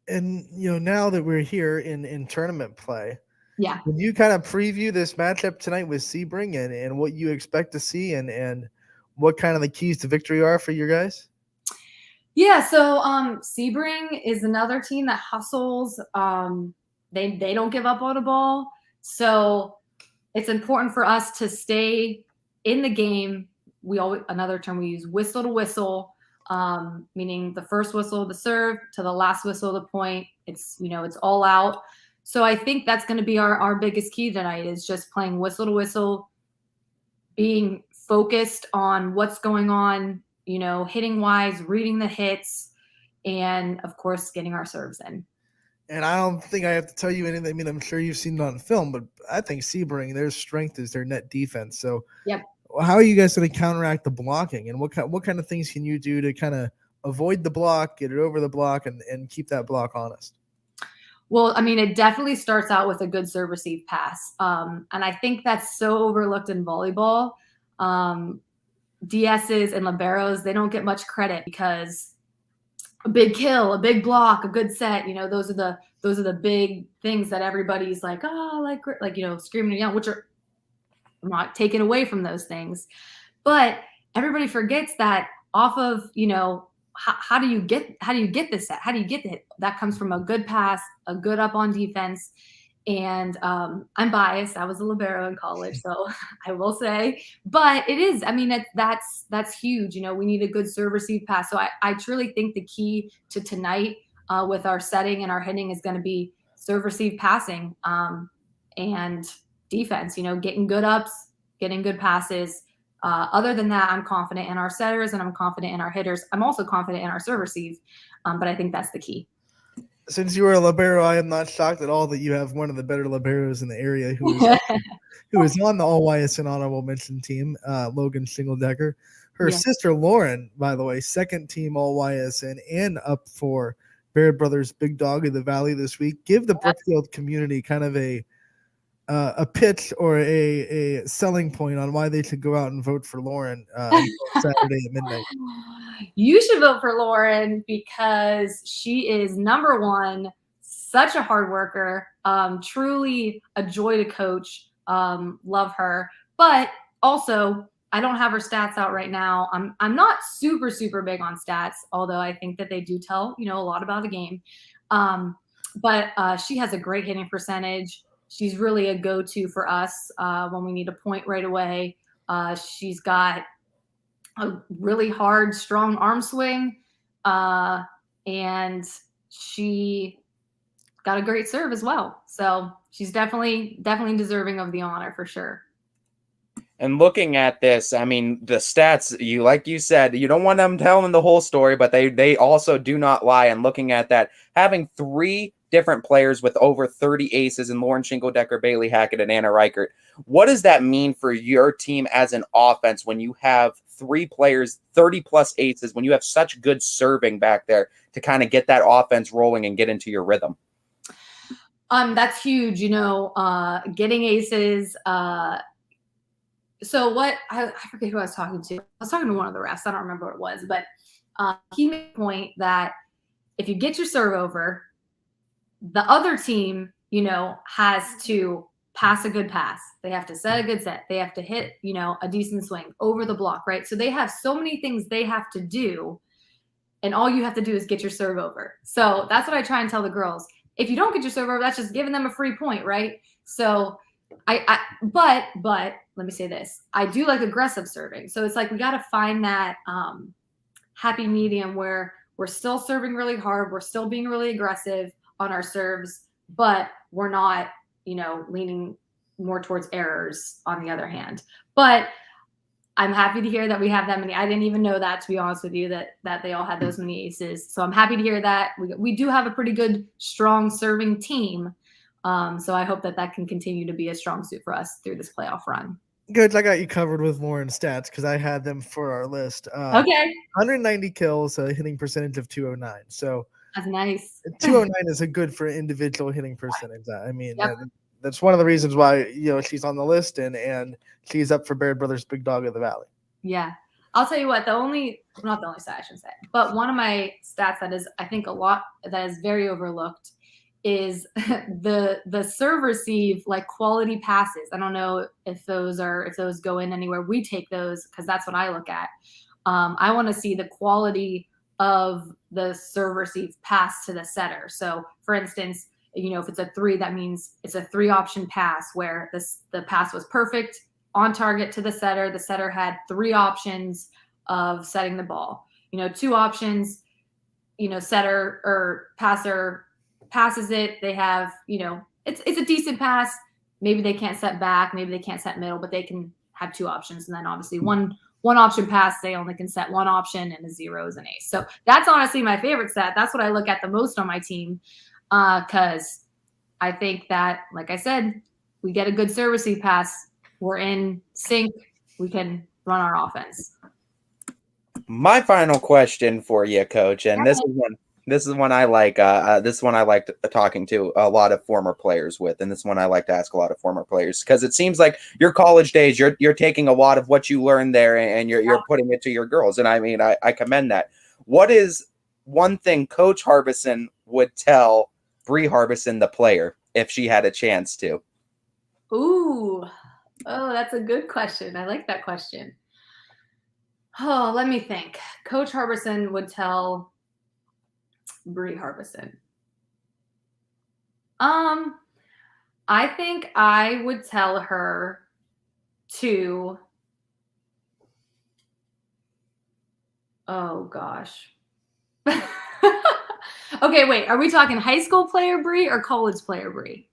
[SPEAKER 3] And now that we're here in tournament play,
[SPEAKER 6] yeah,
[SPEAKER 3] can you kind of preview this matchup tonight with Sebring and what you expect to see and what kind of the keys to victory are for your guys?
[SPEAKER 6] Yeah, so Sebring is another team that hustles. They don't give up on a ball, so it's important for us to stay in the game. Another term we use, whistle to whistle. Meaning the first whistle of the serve to the last whistle of the point. It's all out. So I think that's going to be our biggest key tonight, is just playing whistle to whistle, being focused on what's going on, hitting wise, reading the hits, and of course getting our serves in.
[SPEAKER 3] And I don't think I have to tell you anything. I mean, I'm sure you've seen it on film, but I think Sebring, their strength is their net defense. So
[SPEAKER 6] Yep.
[SPEAKER 3] how are you guys going to counteract the blocking? And what kind of things can you do to kind of avoid the block, get it over the block, and keep that block honest?
[SPEAKER 6] Well, I mean, it definitely starts out with a good serve receive pass. And I think that's so overlooked in volleyball. DSs and liberos, they don't get much credit because a big kill, a big block, a good set, those are the big things that everybody's like, oh, like, screaming and yelling, which are, I'm not taking away from those things. But everybody forgets that off of, how do you get this set? How do you get the hit? That comes from a good pass, a good up on defense. And I'm biased. I was a libero in college, so I will say, but it is, I mean, that's huge. We need a good serve receive pass. So I truly think the key to tonight with our setting and our hitting is going to be serve receive passing and defense, getting good ups, getting good passes. Other than that, I'm confident in our setters and I'm confident in our hitters. I'm also confident in our serve receive, but I think that's the key.
[SPEAKER 3] Since you are a libero, I am not shocked at all that you have one of the better liberos in the area who is on the All Ysn honorable mention team, Logan Shingledecker. Her sister Lauren, by the way, second team All Ysn and up for Baird Brothers Big Dog of the Valley this week. Give the Brookfield community kind of a pitch or a selling point on why they should go out and vote for Lauren Saturday at midnight.
[SPEAKER 6] You should vote for Lauren because she is number one, such a hard worker, truly a joy to coach. Love her. But also, I don't have her stats out right now. I'm not super big on stats, although I think that they do tell, a lot about the game. But she has a great hitting percentage. She's really a go-to for us when we need a point right away. She's got a really hard, strong arm swing, and she got a great serve as well. So she's definitely deserving of the honor for sure.
[SPEAKER 5] And looking at this, I mean, the stats, like you said, you don't want them telling the whole story, but they also do not lie. And looking at that, having 3 different players with over 30 aces in Lauren Shingledecker, Bailey Hackett, and Anna Reichert, what does that mean for your team as an offense when you have 3 players, 30-plus aces, when you have such good serving back there to kind of get that offense rolling and get into your rhythm?
[SPEAKER 6] That's huge, getting aces. So what I forget who I was talking to. I was talking to one of the refs. I don't remember what it was, but he made a point that if you get your serve over, the other team, has to pass a good pass. They have to set a good set. They have to hit, a decent swing over the block, right? So they have so many things they have to do, and all you have to do is get your serve over. So that's what I try and tell the girls. If you don't get your serve over, that's just giving them a free point, right? So but let me say this. I do like aggressive serving. So it's like we got to find that happy medium where we're still serving really hard. We're still being really aggressive on our serves, but we're not, leaning more towards errors on the other hand. But I'm happy to hear that we have that many. I didn't even know that, to be honest with you, that they all had those many aces. So I'm happy to hear that. We do have a pretty good, strong serving team. So I hope that can continue to be a strong suit for us through this playoff run.
[SPEAKER 3] Good. I got you covered with Lauren's stats because I had them for our list.
[SPEAKER 6] Okay.
[SPEAKER 3] 190 kills, a hitting percentage of 209. So
[SPEAKER 6] that's nice.
[SPEAKER 3] 209 is a good for individual hitting percentage. I mean, that's one of the reasons why she's on the list and she's up for Baird Brothers Big Dog of the Valley.
[SPEAKER 6] Yeah. I'll tell you what, not the only stat I should say, but one of my stats that is, I think, that is very overlooked is the serve receive, like, quality passes. I don't know if those go in anywhere. We take those because that's what I look at. I want to see the quality of the serve receive pass to the setter. So for instance, if it's a 3, that means it's a 3-option pass where the pass was perfect on target to the setter. The setter had 3 options of setting the ball. 2 options, setter or passer passes it. They have, it's a decent pass. Maybe they can't set back, maybe they can't set middle, but they can have 2 options. And then obviously one option pass, they only can set 1 option, and a 0 is an ace. So that's honestly my favorite stat. That's what I look at the most on my team. because I think that, like I said, we get a good servicing pass, we're in sync, we can run our offense.
[SPEAKER 5] My final question for you, Coach, and this is one I like. This one I like talking to a lot of former players with, and this one I like to ask a lot of former players because it seems like your college days, you're taking a lot of what you learned there and you're putting it to your girls, and I mean I commend that. What is one thing Coach Harbison would tell Bree Harbison, the player, if she had a chance to?
[SPEAKER 6] Ooh, oh, that's a good question. I like that question. Oh, let me think. Coach Harbison would tell Bree Harbison. I think I would tell her to. Oh gosh. Okay, wait. Are we talking high school player Bree or college player Bree?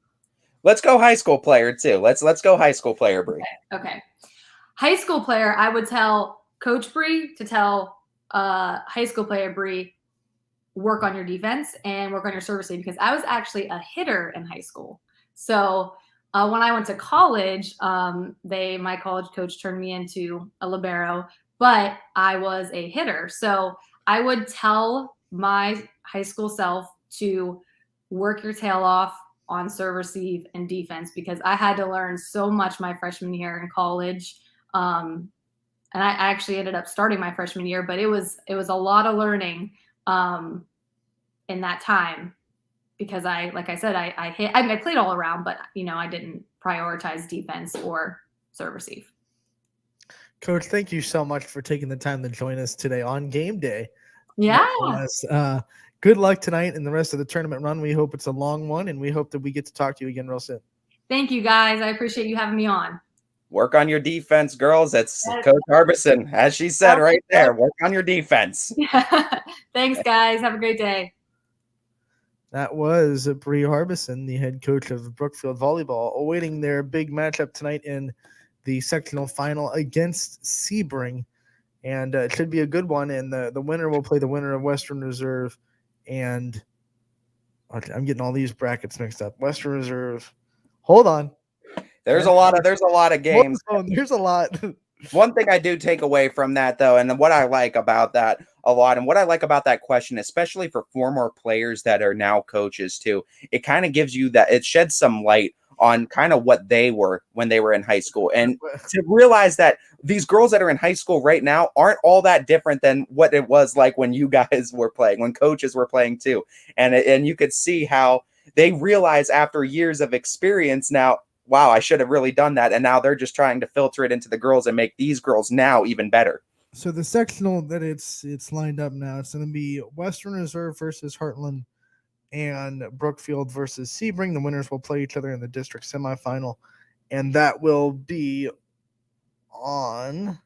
[SPEAKER 5] Let's go high school player too. Let's go high school player Bree.
[SPEAKER 6] Okay. High school player, I would tell Coach Bree to tell high school player Bree, work on your defense and work on your servicing, because I was actually a hitter in high school. So when I went to college, my college coach turned me into a libero, but I was a hitter. So I would tell my high school self to work your tail off on serve, receive, and defense, because I had to learn so much my freshman year in college. And I actually ended up starting my freshman year, but it was a lot of learning in that time, because like I said, I played all around, but I didn't prioritize defense or serve receive.
[SPEAKER 3] Coach, thank you so much for taking the time to join us today on game day.
[SPEAKER 6] Yeah.
[SPEAKER 3] Good luck tonight and the rest of the tournament run. We hope it's a long one, and we hope that we get to talk to you again real soon. Thank
[SPEAKER 6] you, guys. I appreciate you having me on.
[SPEAKER 5] Work on your defense, girls. That's Coach Harbison, as she said right there. Work on your defense.
[SPEAKER 6] Thanks, guys. Have a great day.
[SPEAKER 3] That was Bree Harbison, the head coach of Brookfield Volleyball, awaiting their big matchup tonight in the sectional final against Sebring. And it should be a good one. And the winner will play the winner of Western Reserve. And I'm getting all these brackets mixed up. Western Reserve. Hold on.
[SPEAKER 5] There's a lot of games.
[SPEAKER 3] There's a lot.
[SPEAKER 5] One thing I do take away from that, though, and what I like about that a lot, and what I like about that question, especially for former players that are now coaches too, it kind of gives you that, it sheds some light on kind of what they were when they were in high school. And to realize that these girls that are in high school right now aren't all that different than what it was like when you guys were playing, when coaches were playing too. And you could see how they realize after years of experience now, wow, I should have really done that. And now they're just trying to filter it into the girls and make these girls now even better.
[SPEAKER 3] So the sectional that it's lined up now, it's going to be Western Reserve versus Heartland and Brookfield versus Sebring. The winners will play each other in the district semifinal. And that will be on,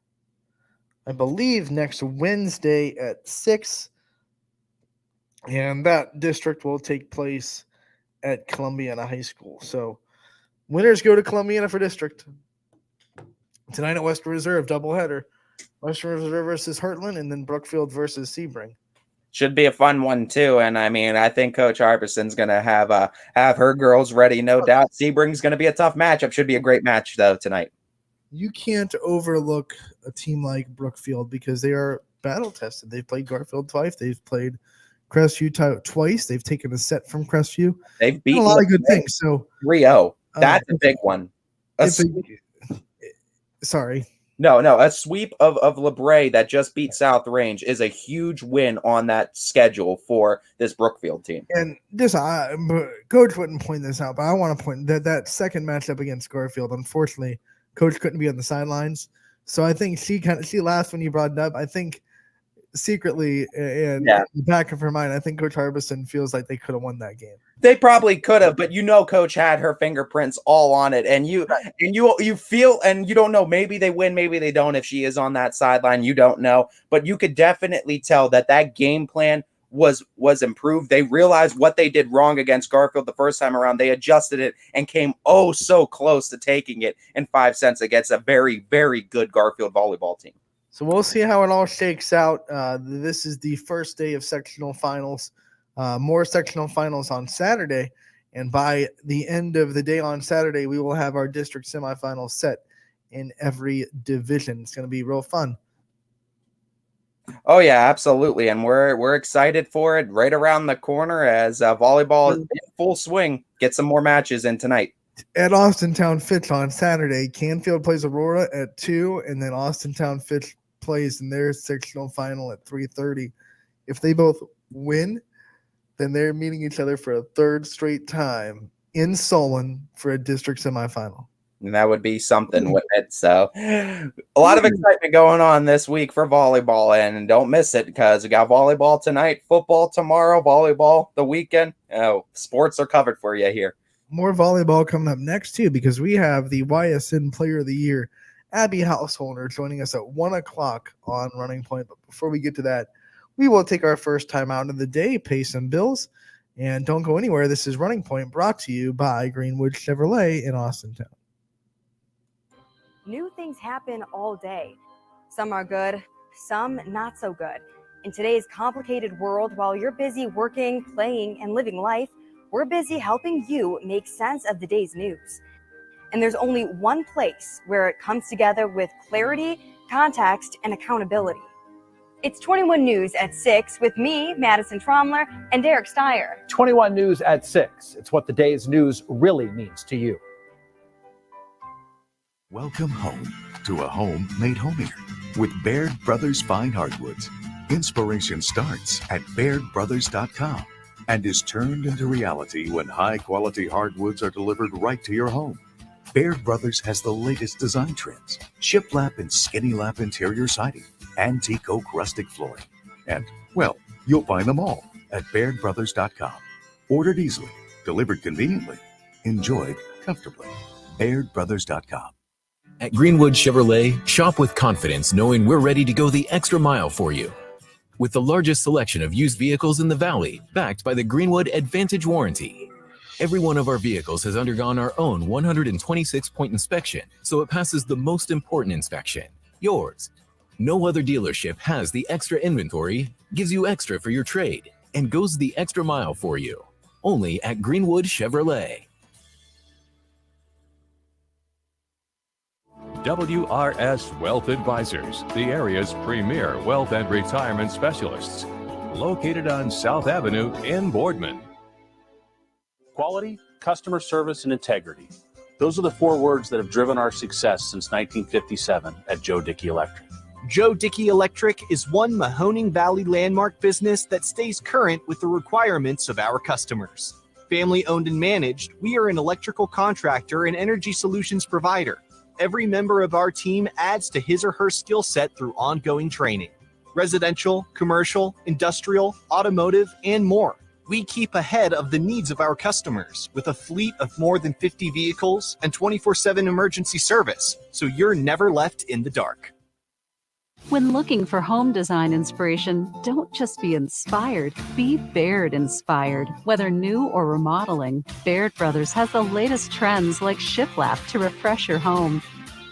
[SPEAKER 3] I believe, next Wednesday at 6. And that district will take place at Columbiana High School. So winners go to Columbiana for district. Tonight at Western Reserve, doubleheader. Western Reserve versus Heartland, and then Brookfield versus Sebring.
[SPEAKER 5] Should be a fun one too. And I mean, I think Coach Harbison's going to have her girls ready, no doubt. Sebring's going to be a tough matchup. Should be a great match though tonight.
[SPEAKER 3] You can't overlook a team like Brookfield because they are battle tested. They've played Garfield twice. They've played Crestview twice. They've taken a set from Crestview.
[SPEAKER 5] They've beaten
[SPEAKER 3] a lot of good things. So
[SPEAKER 5] 3-0. That's a big one.
[SPEAKER 3] Sorry.
[SPEAKER 5] No, a sweep of LeBray that just beat South Range is a huge win on that schedule for this Brookfield team.
[SPEAKER 3] And this, Coach wouldn't point this out, but I want to point that second matchup against Garfield. Unfortunately, Coach couldn't be on the sidelines, so I think she laughed when you brought it up. I think secretly in the back of her mind, I think Coach Harbison feels like they could have won that game.
[SPEAKER 5] They probably could have, but Coach had her fingerprints all on it, and you feel, and you don't know, maybe they win, maybe they don't. If she is on that sideline, you don't know, but you could definitely tell that game plan was improved. They realized what they did wrong against Garfield the first time around. They adjusted it and came so close to taking it in 5 cents against a very, very good Garfield volleyball team.
[SPEAKER 3] So we'll see how it all shakes out. This is the first day of sectional finals. more sectional finals on Saturday. And by the end of the day on Saturday, we will have our district semifinals set in every division. It's going to be real fun.
[SPEAKER 5] Oh yeah, absolutely, and we're excited for it. Right around the corner as volleyball is in full swing. Get some more matches in tonight.
[SPEAKER 3] At Austintown Fitch on Saturday, Canfield plays Aurora at 2, and then Austintown Fitch plays in their sectional final at 3:30. If they both win, then they're meeting each other for a third straight time in Solon for a district semifinal.
[SPEAKER 5] And that would be something with it. So a lot of excitement going on this week for volleyball, and don't miss it because we got volleyball tonight, football tomorrow, volleyball the weekend. Oh, sports are covered for you here.
[SPEAKER 3] More volleyball coming up next too, because we have the YSN Player of the Year, Abby Householder, joining us at 1 o'clock on Running Point. But before we get to that, we will take our first time out of the day, pay some bills, and don't go anywhere. This is Running Point, brought to you by Greenwood Chevrolet in Austintown.
[SPEAKER 7] New things happen all day. Some are good, some not so good. In today's complicated world, while you're busy working, playing, and living life, we're busy helping you make sense of the day's news. And there's only one place where it comes together with clarity, context, and accountability. It's 21 News at 6 with me, Madison Tromler, and Derek Steyer.
[SPEAKER 8] 21 News at 6. It's what the day's news really means to you.
[SPEAKER 9] Welcome home to a home made homier with Baird Brothers Fine Hardwoods. Inspiration starts at BairdBrothers.com and is turned into reality when high-quality hardwoods are delivered right to your home. Baird Brothers has the latest design trends, shiplap and skinny lap interior siding, antique oak rustic flooring. And, well, you'll find them all at BairdBrothers.com. Ordered easily, delivered conveniently, enjoyed comfortably. BairdBrothers.com.
[SPEAKER 10] At Greenwood Chevrolet, shop with confidence knowing we're ready to go the extra mile for you. With the largest selection of used vehicles in the Valley, backed by the Greenwood Advantage Warranty. Every one of our vehicles has undergone our own 126-point inspection, so it passes the most important inspection, yours. No other dealership has the extra inventory, gives you extra for your trade, and goes the extra mile for you. Only at Greenwood Chevrolet.
[SPEAKER 11] WRS Wealth Advisors, the area's premier wealth and retirement specialists. Located on South Avenue in Boardman.
[SPEAKER 12] Quality, customer service, and integrity. Those are the 4 words that have driven our success since 1957 at Joe Dickey Electric.
[SPEAKER 13] Joe Dickey Electric is one Mahoning Valley landmark business that stays current with the requirements of our customers. Family owned and managed, we are an electrical contractor and energy solutions provider. Every member of our team adds to his or her skill set through ongoing training. Residential, commercial, industrial, automotive, and more. We keep ahead of the needs of our customers with a fleet of more than 50 vehicles and 24/7 emergency service, so you're never left in the dark.
[SPEAKER 14] When looking for home design inspiration, don't just be inspired, be Baird inspired. Whether new or remodeling, Baird Brothers has the latest trends like shiplap to refresh your home.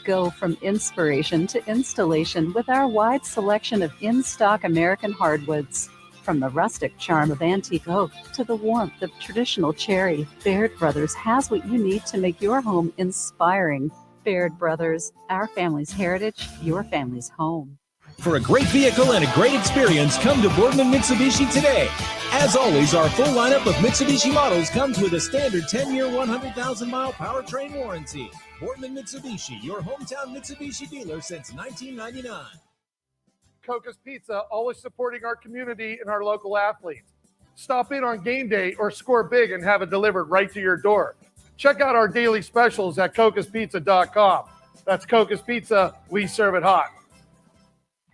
[SPEAKER 14] Go from inspiration to installation with our wide selection of in-stock American hardwoods. From the rustic charm of antique oak to the warmth of traditional cherry, Baird Brothers has what you need to make your home inspiring. Baird Brothers, our family's heritage, your family's home.
[SPEAKER 15] For a great vehicle and a great experience, come to Boardman Mitsubishi today. As always, our full lineup of Mitsubishi models comes with a standard 10-year, 100,000-mile powertrain warranty. Boardman Mitsubishi, your hometown Mitsubishi dealer since 1999.
[SPEAKER 16] Coca's Pizza, always supporting our community and our local athletes. Stop in on game day or score big and have it delivered right to your door. Check out our daily specials at cocaspizza.com. That's Coca's Pizza, we serve it hot.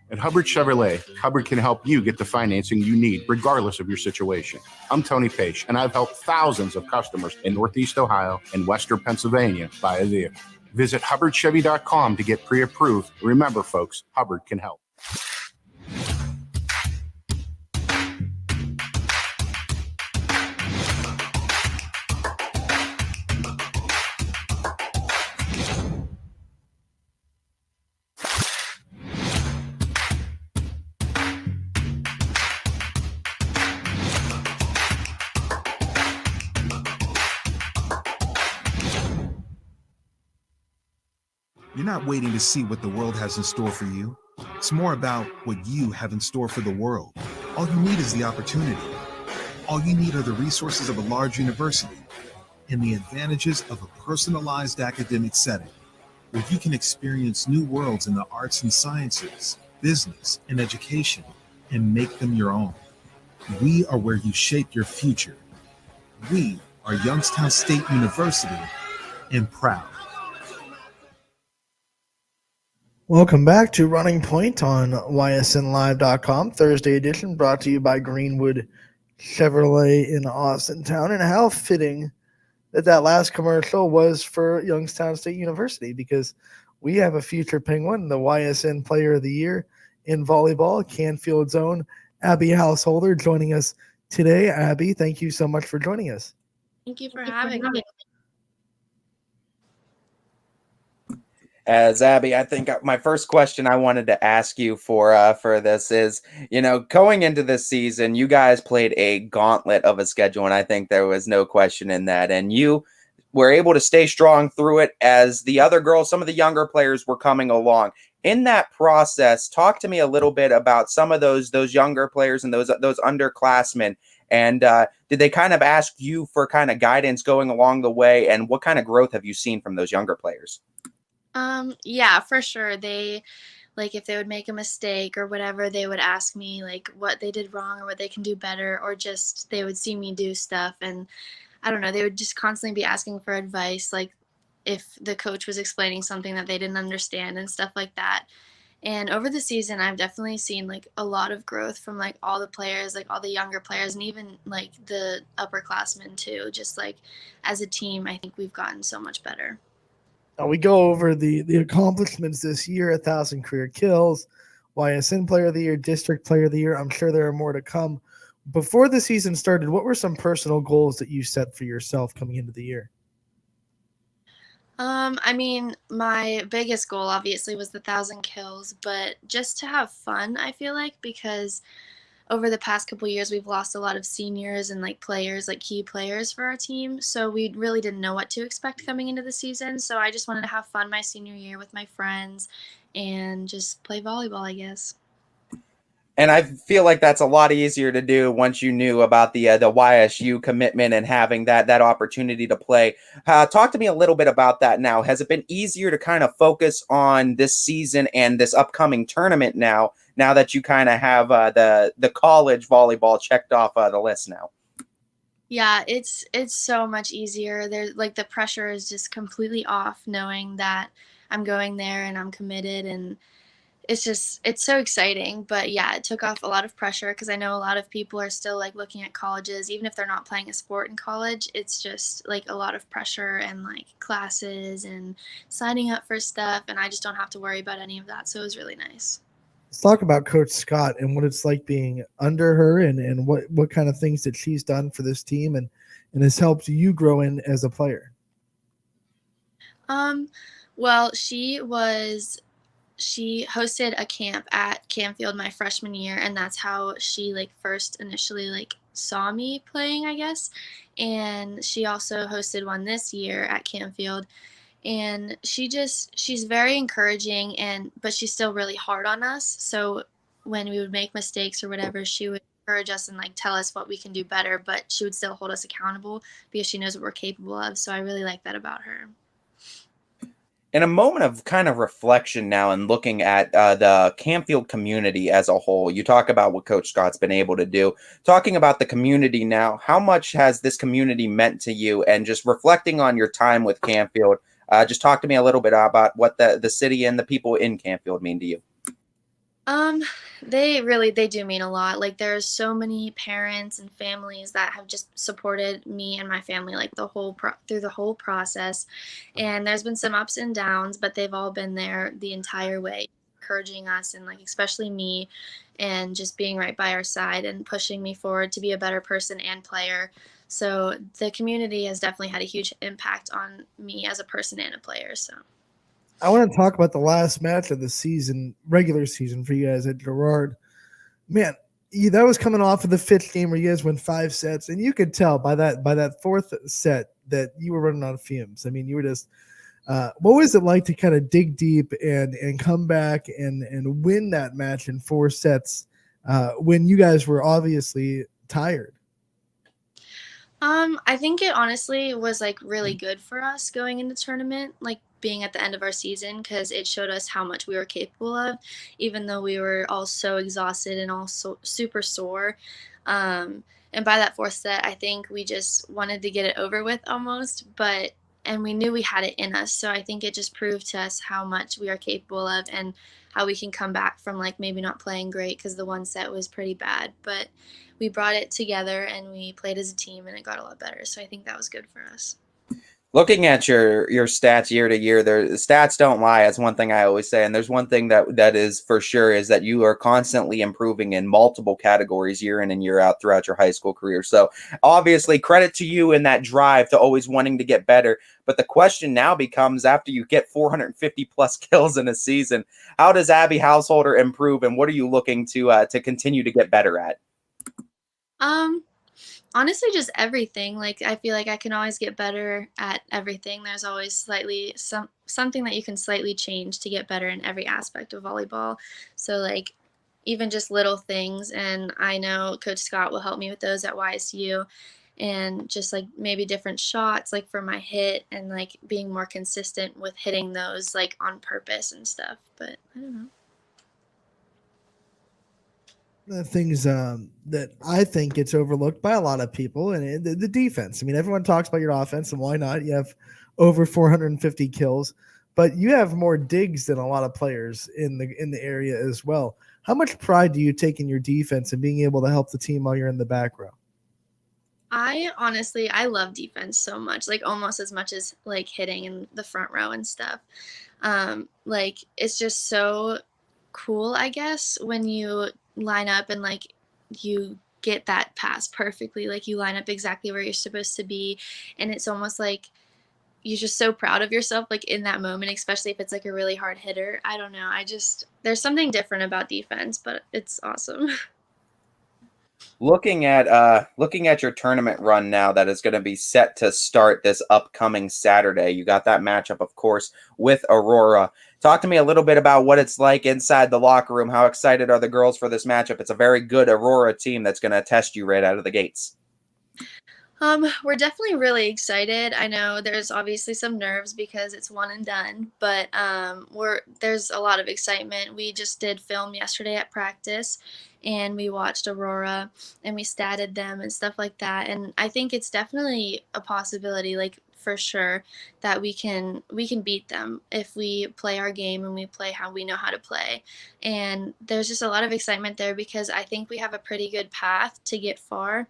[SPEAKER 17] At Hubbard Chevrolet, Hubbard can help you get the financing you need regardless of your situation. I'm Tony Page, and I've helped thousands of customers in Northeast Ohio and Western Pennsylvania buy a vehicle. Visit HubbardChevy.com to get pre-approved. Remember, folks, Hubbard can help.
[SPEAKER 18] You're not waiting to see what the world has in store for you. It's more about what you have in store for the world. All you need is the opportunity. All you need are the resources of a large university and the advantages of a personalized academic setting where you can experience new worlds in the arts and sciences, business, and education and make them your own. We are where you shape your future. We are Youngstown State University and proud.
[SPEAKER 3] Welcome back to Running Point on ysnlive.com, Thursday edition, brought to you by Greenwood Chevrolet in Austintown. And how fitting that last commercial was for Youngstown State University, because we have a future Penguin, the YSN Player of the Year in volleyball, Canfield's own Abby Householder, joining us today. Abby, thank you so much for joining us.
[SPEAKER 19] Thank you for having me.
[SPEAKER 5] As Abby, I think my first question I wanted to ask you for this is, going into this season, you guys played a gauntlet of a schedule, and I think there was no question in that. And you were able to stay strong through it as the other girls, some of the younger players were coming along. In that process, talk to me a little bit about some of those younger players and those underclassmen. And did they kind of ask you for kind of guidance going along the way? And what kind of growth have you seen from those younger players?
[SPEAKER 19] Yeah, for sure. They, like, if they would make a mistake or whatever, they would ask me like what they did wrong or what they can do better, or just they would see me do stuff. And I don't know, they would just constantly be asking for advice, like if the coach was explaining something that they didn't understand and stuff like that. And over the season, I've definitely seen like a lot of growth from like all the players, like all the younger players, and even like the upperclassmen too. Just like as a team, I think we've gotten so much better.
[SPEAKER 3] Now we go over the accomplishments this year: 1,000 career kills, YSN Player of the Year, District Player of the Year. I'm sure there are more to come. Before the season started, what were some personal goals that you set for yourself coming into the year?
[SPEAKER 19] I mean, my biggest goal obviously was the 1,000 kills, but just to have fun, I feel like, because over the past couple years, we've lost a lot of seniors and like players, like key players for our team. So we really didn't know what to expect coming into the season. So I just wanted to have fun my senior year with my friends and just play volleyball, I guess.
[SPEAKER 5] And I feel like that's a lot easier to do once you knew about the YSU commitment and having that opportunity to play. Talk to me a little bit about that now. Has it been easier to kind of focus on this season and this upcoming tournament now that you kind of have the college volleyball checked off the list now?
[SPEAKER 19] Yeah, it's so much easier. There's like the pressure is just completely off knowing that I'm going there and I'm committed, and it's so exciting. But yeah, it took off a lot of pressure because I know a lot of people are still like looking at colleges, even if they're not playing a sport in college. It's just like a lot of pressure and like classes and signing up for stuff, and I just don't have to worry about any of that. So it was really nice.
[SPEAKER 3] Let's talk about Coach Scott and what it's like being under her, and what kind of things that she's done for this team and has helped you grow in as a player.
[SPEAKER 19] Well, she hosted a camp at Canfield my freshman year, and that's how she like first initially like saw me playing, I guess. And she also hosted one this year at Canfield. And she's very encouraging, but she's still really hard on us. So when we would make mistakes or whatever, she would encourage us and like tell us what we can do better, but she would still hold us accountable because she knows what we're capable of. So I really like that about her.
[SPEAKER 5] In a moment of kind of reflection now and looking at the Canfield community as a whole, you talk about what Coach Scott's been able to do. Talking about the community now, how much has this community meant to you? And just reflecting on your time with Canfield, just talk to me a little bit about what the city and the people in Canfield mean to you.
[SPEAKER 19] They do mean a lot. Like there's so many parents and families that have just supported me and my family like through the whole process. And there's been some ups and downs, but they've all been there the entire way, encouraging us and like especially me, and just being right by our side and pushing me forward to be a better person and player. So the community has definitely had a huge impact on me as a person and a player. So
[SPEAKER 3] I want to talk about the last match of the season, regular season for you guys at Girard. Man, that was coming off of the fifth game where you guys won 5 sets, and you could tell by that fourth set that you were running on fumes. I mean, you were just What was it like to kind of dig deep and come back and win that match in 4 sets when you guys were obviously tired?
[SPEAKER 19] I think it honestly was like really good for us going into tournament, like being at the end of our season, because it showed us how much we were capable of, even though we were all so exhausted and all so super sore. And by that 4th set, I think we just wanted to get it over with almost, and we knew we had it in us. So I think it just proved to us how much we are capable of and how we can come back from like maybe not playing great because the 1 set was pretty bad, but we brought it together and we played as a team and it got a lot better. So I think that was good for us.
[SPEAKER 5] Looking at your stats year to year, the stats don't lie. That's one thing I always say. And there's one thing that is for sure is that you are constantly improving in multiple categories year in and year out throughout your high school career. So obviously credit to you in that drive to always wanting to get better. But the question now becomes, after you get 450 plus kills in a season, how does Abby Householder improve and what are you looking to continue to get better at?
[SPEAKER 19] Honestly, just everything. Like, I feel like I can always get better at everything. There's always slightly something that you can slightly change to get better in every aspect of volleyball. So, like, even just little things. And I know Coach Scott will help me with those at YSU. And just like maybe different shots, like for my hit, and like being more consistent with hitting those like on purpose and stuff. But I don't know.
[SPEAKER 3] The things that I think gets overlooked by a lot of people, and the defense. I mean, everyone talks about your offense, and why not? You have over 450 kills, but you have more digs than a lot of players in the area as well. How much pride do you take in your defense and being able to help the team while you're in the back row?
[SPEAKER 19] I love defense so much, like almost as much as like hitting in the front row and stuff. Like it's just so cool, I guess, when you line up and like you get that pass perfectly, like you line up exactly where you're supposed to be, and it's almost like you're just so proud of yourself like in that moment, especially if it's like a really hard hitter. I don't know, there's something different about defense, but it's awesome.
[SPEAKER 5] Looking at your tournament run now that is going to be set to start this upcoming Saturday, you got that matchup, of course, with Aurora. Talk to me a little bit about what it's like inside the locker room. How excited are the girls for this matchup? It's a very good Aurora team that's going to test you right out of the gates.
[SPEAKER 19] We're definitely really excited. I know there's obviously some nerves because it's one and done, but there's a lot of excitement. We just did film yesterday at practice, and we watched Aurora, and we statted them and stuff like that. And I think it's definitely a possibility, like for sure, that we can beat them if we play our game and we play how we know how to play. And there's just a lot of excitement there because I think we have a pretty good path to get far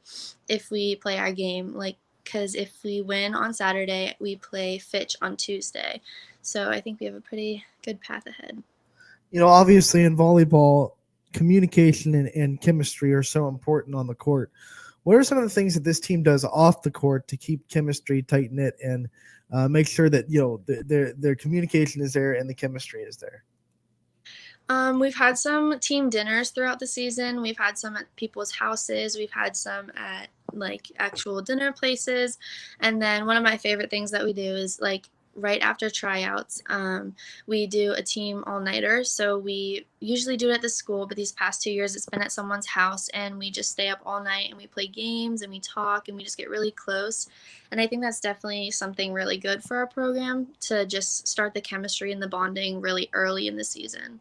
[SPEAKER 19] if we play our game. Like, because if we win on Saturday, we play Fitch on Tuesday. So I think we have a pretty good path ahead.
[SPEAKER 3] You know, obviously in volleyball, communication and chemistry are so important on the court. What are some of the things that this team does off the court to keep chemistry tight-knit and make sure that, you know, their communication is there and the chemistry is there?
[SPEAKER 19] We've had some team dinners throughout the season. We've had some at people's houses. We've had some at like actual dinner places. And then one of my favorite things that we do is like right after tryouts, we do a team all-nighter. So we usually do it at the school, but these past 2 years it's been at someone's house, and we just stay up all night and we play games and we talk and we just get really close. And I think that's definitely something really good for our program, to just start the chemistry and the bonding really early in the season.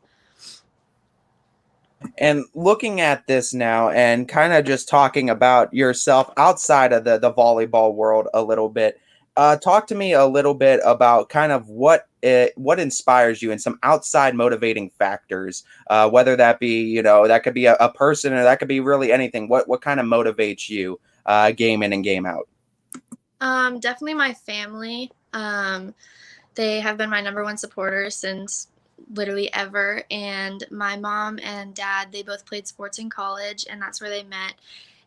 [SPEAKER 5] And looking at this now and kind of just talking about yourself outside of the volleyball world a little bit, talk to me a little bit about kind of what inspires you and some outside motivating factors, whether that be, you know, that could be a person or that could be really anything. What kind of motivates you game in and game out?
[SPEAKER 19] Definitely my family. They have been my number one supporter since literally ever. And my mom and dad, they both played sports in college, and that's where they met.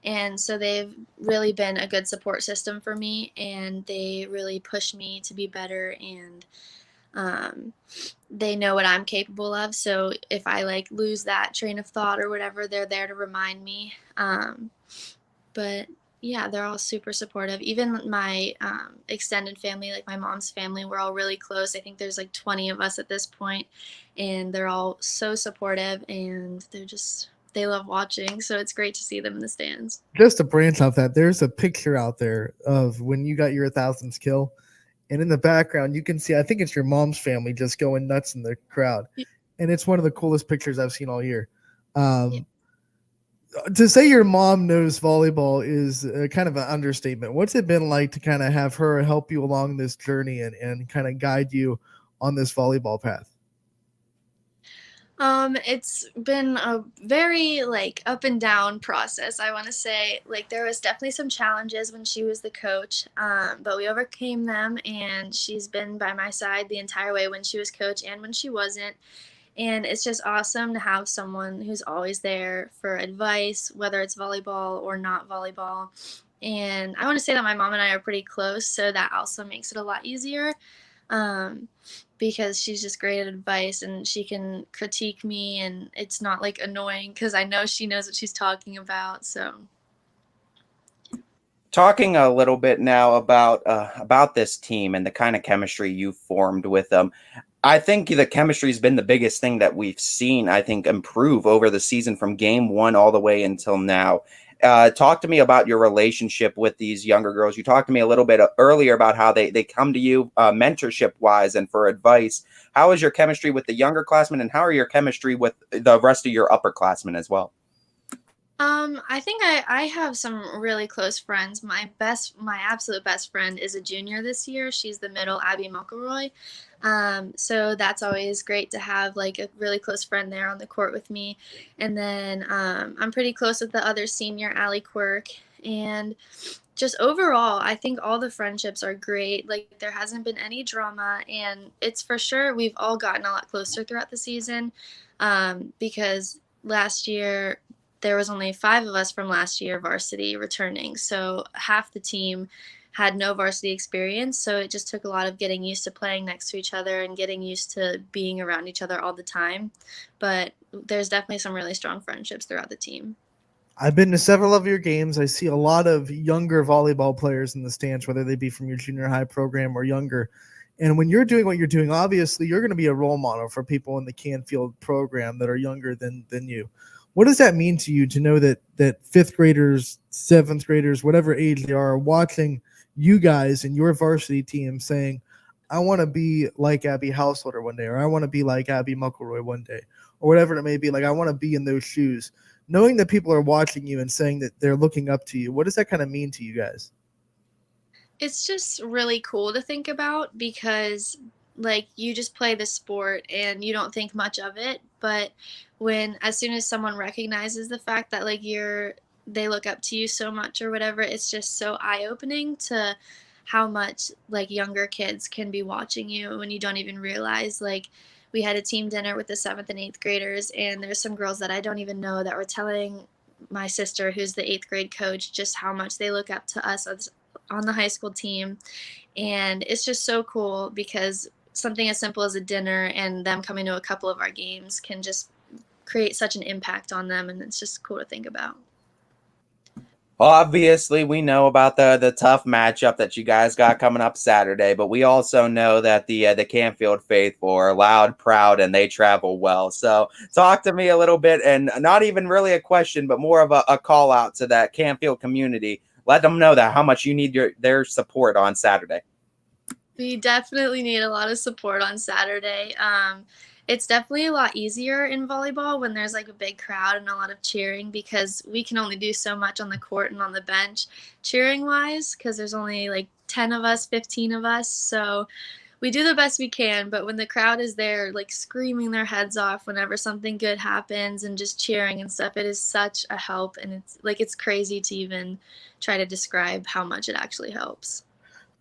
[SPEAKER 19] And so they've really been a good support system for me, and they really push me to be better, and they know what I'm capable of. So if I like lose that train of thought or whatever, they're there to remind me. But Yeah, they're all super supportive. Even my extended family, like my mom's family, we're all really close. I think there's like 20 of us at this point, and they're all so supportive, and they love watching. So it's great to see them in the stands.
[SPEAKER 3] Just to branch off that, there's a picture out there of when you got your 1,000th kill, and in the background you can see, I think it's your mom's family just going nuts in the crowd, and it's one of the coolest pictures I've seen all year. To say your mom knows volleyball is kind of an understatement. What's it been like to kind of have her help you along this journey and kind of guide you on this volleyball path?
[SPEAKER 19] It's been a very like up and down process. I want to say like there was definitely some challenges when she was the coach, but we overcame them, and she's been by my side the entire way when she was coach and when she wasn't. And it's just awesome to have someone who's always there for advice, whether it's volleyball or not volleyball. And I want to say that my mom and I are pretty close, so that also makes it a lot easier, um, because she's just great at advice and she can critique me, and it's not like annoying because I know she knows what she's talking about. So
[SPEAKER 5] Talking a little bit now about this team and the kind of chemistry you formed with them. I think the chemistry has been the biggest thing that we've seen, I think, improve over the season from game one all the way until now. Talk to me about your relationship with these younger girls. You talked to me a little bit earlier about how they come to you mentorship wise and for advice. How is your chemistry with the younger classmen, and how are your chemistry with the rest of your upperclassmen as well?
[SPEAKER 19] I think I have some really close friends. My absolute best friend is a junior this year. She's the middle, Abby McElroy. So that's always great to have like a really close friend there on the court with me. And then I'm pretty close with the other senior, Allie Quirk. And just overall, I think all the friendships are great. Like there hasn't been any drama, and it's for sure we've all gotten a lot closer throughout the season, because last year there was only 5 of us from last year varsity returning. So half the team had no varsity experience. So it just took a lot of getting used to playing next to each other and getting used to being around each other all the time. But there's definitely some really strong friendships throughout the team.
[SPEAKER 3] I've been to several of your games. I see a lot of younger volleyball players in the stands, whether they be from your junior high program or younger. And when you're doing what you're doing, obviously you're going to be a role model for people in the Canfield program that are younger than you. What does that mean to you to know that 5th graders, 7th graders, whatever age they are watching you guys and your varsity team saying, I want to be like Abby Householder one day, or I want to be like Abby McElroy one day, or whatever it may be. Like, I want to be in those shoes. Knowing that people are watching you and saying that they're looking up to you, what does that kind of mean to you guys?
[SPEAKER 19] It's just really cool to think about because like you just play the sport and you don't think much of it, but as soon as someone recognizes the fact that like they look up to you so much or whatever, it's just so eye-opening to how much like younger kids can be watching you when you don't even realize. Like we had a team dinner with the 7th and 8th graders, and there's some girls that I don't even know that were telling my sister, who's the 8th grade coach, just how much they look up to us on the high school team. And it's just so cool because something as simple as a dinner and them coming to a couple of our games can just create such an impact on them, and it's just cool to think about.
[SPEAKER 5] Obviously, we know about the tough matchup that you guys got coming up Saturday, but we also know that the Canfield faithful are loud, proud, and they travel well. So talk to me a little bit, and not even really a question, but more of a call out to that Canfield community. Let them know that how much you need their support on Saturday.
[SPEAKER 19] We definitely need a lot of support on Saturday. It's definitely a lot easier in volleyball when there's like a big crowd and a lot of cheering, because we can only do so much on the court and on the bench cheering wise, because there's only like 10 of us, 15 of us. So we do the best we can, but when the crowd is there like screaming their heads off whenever something good happens and just cheering and stuff, it is such a help. And it's crazy to even try to describe how much it actually helps.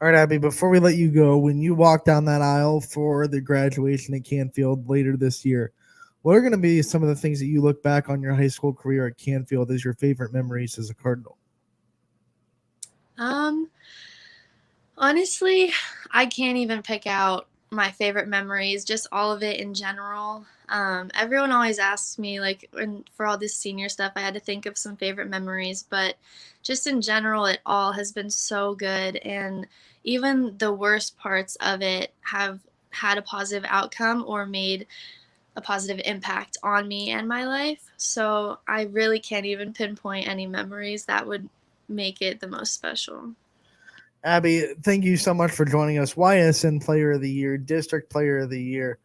[SPEAKER 3] All right, Abby, before we let you go, when you walk down that aisle for the graduation at Canfield later this year, what are going to be some of the things that you look back on your high school career at Canfield as your favorite memories as a Cardinal?
[SPEAKER 19] Honestly, I can't even pick out my favorite memories, just all of it in general. Everyone always asks me, like, for all this senior stuff, I had to think of some favorite memories, but just in general, it all has been so good. And even the worst parts of it have had a positive outcome or made a positive impact on me and my life. So I really can't even pinpoint any memories that would make it the most special.
[SPEAKER 3] Abby, thank you so much for joining us. YSN Player of the Year, District Player of the Year.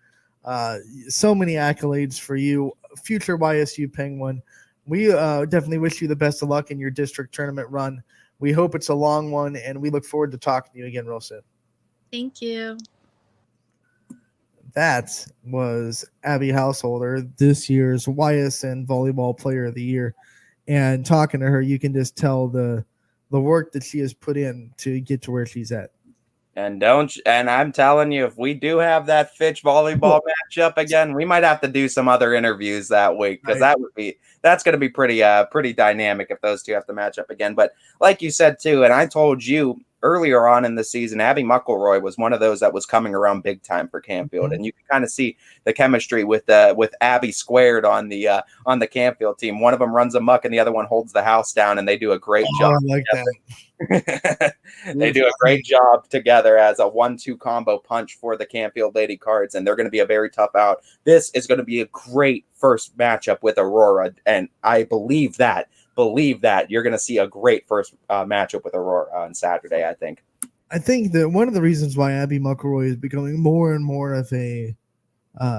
[SPEAKER 3] So many accolades for you, future YSU Penguin. We definitely wish you the best of luck in your district tournament run. We hope it's a long one, and we look forward to talking to you again real soon.
[SPEAKER 19] Thank you.
[SPEAKER 3] That was Abby Householder, this year's YSN Volleyball Player of the Year. And talking to her, you can just tell the work that she has put in to get to where she's at.
[SPEAKER 5] And I'm telling you, if we do have that Fitch volleyball matchup again, we might have to do some other interviews that week, because that's going to be pretty dynamic if those two have to match up again. But like you said too, and I told you earlier on in the season, Abby McElroy was one of those that was coming around big time for Campfield, and you can kind of see the chemistry with Abby squared on the Campfield team. One of them runs amok, and the other one holds the house down, and they do a great job.
[SPEAKER 3] I like that.
[SPEAKER 5] They do a great job together as a 1-2 combo punch for the Campfield Lady Cards, and they're going to be a very tough out. This is going to be a great first matchup with Aurora, and I believe that you're going to see a great first matchup with Aurora on Saturday, I think.
[SPEAKER 3] I think that one of the reasons why Abby McElroy is becoming more and more of a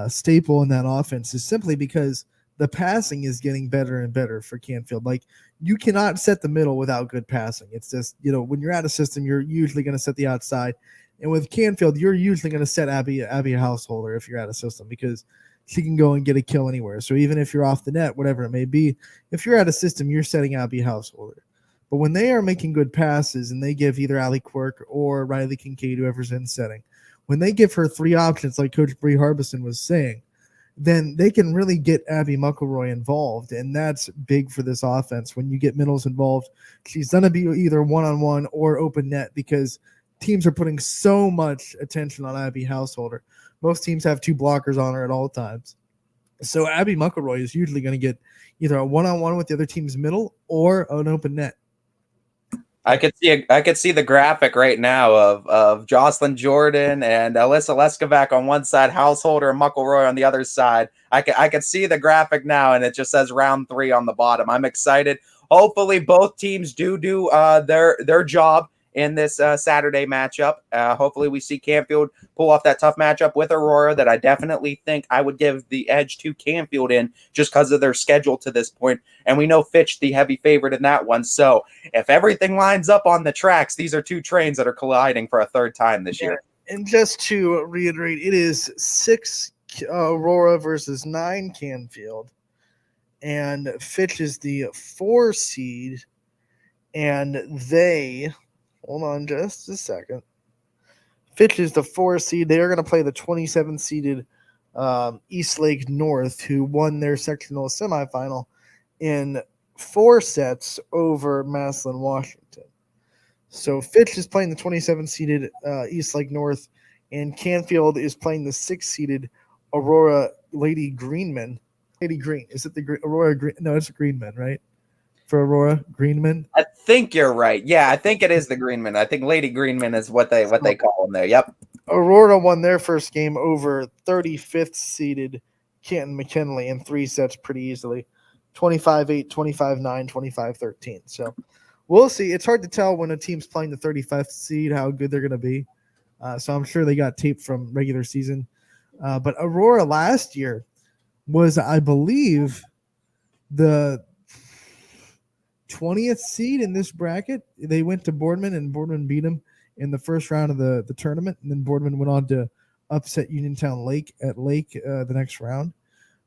[SPEAKER 3] staple in that offense is simply because the passing is getting better and better for Canfield. Like, you cannot set the middle without good passing. It's just, when you're out of system, you're usually going to set the outside. And with Canfield, you're usually going to set Abby Householder if you're out of system, because she can go and get a kill anywhere. So even if you're off the net, whatever it may be, if you're out of system, you're setting Abby Householder. But when they are making good passes and they give either Allie Quirk or Riley Kincaid, whoever's in setting, when they give her three options, like Coach Bree Harbison was saying, then they can really get Abby McElroy involved. And that's big for this offense. When you get middles involved, she's going to be either one-on-one or open net, because teams are putting so much attention on Abby Householder. Most teams have two blockers on her at all times. So Abby McElroy is usually going to get either a one-on-one with the other team's middle or an open net.
[SPEAKER 5] I could see the graphic right now of Jocelyn Jordan and Alyssa Leskovac on one side, Householder and McElroy on the other side. I could see the graphic now, and it just says round 3 on the bottom. I'm excited. Hopefully both teams do their job in this Saturday matchup. Hopefully we see Campfield pull off that tough matchup with Aurora that I definitely think I would give the edge to Campfield in, just because of their schedule to this point. And we know Fitch the heavy favorite in that one. So if everything lines up on the tracks, these are two trains that are colliding for a third time this year.
[SPEAKER 3] And just to reiterate, it is 6 Aurora versus 9 Canfield. And Fitch is the 4 seed. And they... Hold on just a second. Fitch is the 4 seed. They are going to play the 27-seeded Eastlake North, who won their sectional semifinal in 4 sets over Massillon, Washington. So Fitch is playing the 27-seeded Eastlake North, and Canfield is playing the 6-seeded Aurora Lady Greenman. Lady Green. Is it the Aurora Green? No, it's Greenman, right? For Aurora Greenman.
[SPEAKER 5] I think you're right. Yeah, I think it is the Greenman. I think Lady Greenman is what they call them there. Yep.
[SPEAKER 3] Aurora won their first game over 35th seeded Canton McKinley in 3 sets pretty easily. 25-8, 25-9, 25-13. So we'll see. It's hard to tell when a team's playing the 35th seed how good they're going to be. So I'm sure they got tape from regular season. But Aurora last year was, I believe, the 20th seed in this bracket. They went to Boardman, and Boardman beat them in the first round of the tournament. And then Boardman went on to upset Uniontown Lake the next round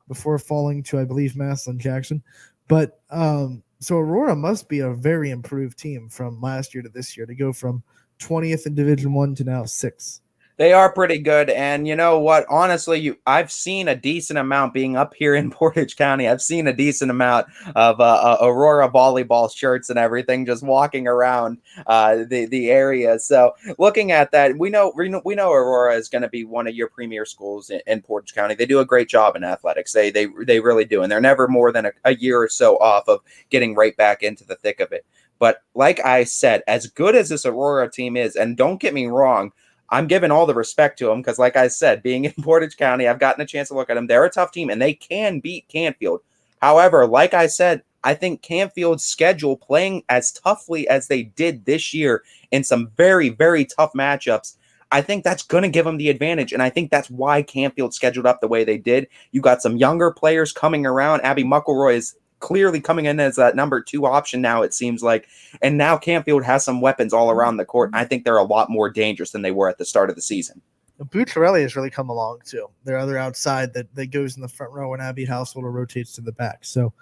[SPEAKER 3] before falling to, I believe, Massillon Jackson. But so Aurora must be a very improved team from last year to this year to go from 20th in Division 1 to now 6th.
[SPEAKER 5] They are pretty good. And you know what? Honestly, I've seen a decent amount being up here in Portage County. I've seen a decent amount of Aurora volleyball shirts and everything just walking around the area. So looking at that, we know Aurora is going to be one of your premier schools in Portage County. They do a great job in athletics. They really do. And they're never more than a year or so off of getting right back into the thick of it. But like I said, as good as this Aurora team is, and don't get me wrong, I'm giving all the respect to them because, like I said, being in Portage County, I've gotten a chance to look at them. They're a tough team, and they can beat Canfield. However, like I said, I think Canfield's schedule playing as toughly as they did this year in some very, very tough matchups, I think that's going to give them the advantage, and I think that's why Canfield scheduled up the way they did. You got some younger players coming around. Abby Muckleroy is clearly coming in as that number 2 option now, it seems like. And now Canfield has some weapons all around the court. I think they're a lot more dangerous than they were at the start of the season.
[SPEAKER 3] Bucciarelli has really come along too. Their other outside that goes in the front row when Abby Householder rotates to the back. So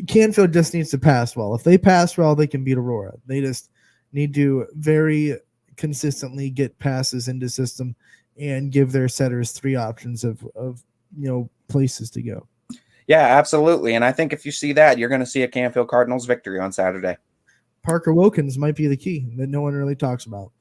[SPEAKER 3] Canfield just needs to pass well. If they pass well, they can beat Aurora. They just need to very consistently get passes into system and give their setters 3 options of places to go.
[SPEAKER 5] Yeah, absolutely. And I think if you see that, you're going to see a Canfield Cardinals victory on Saturday.
[SPEAKER 3] Parker Wilkins might be the key that no one really talks about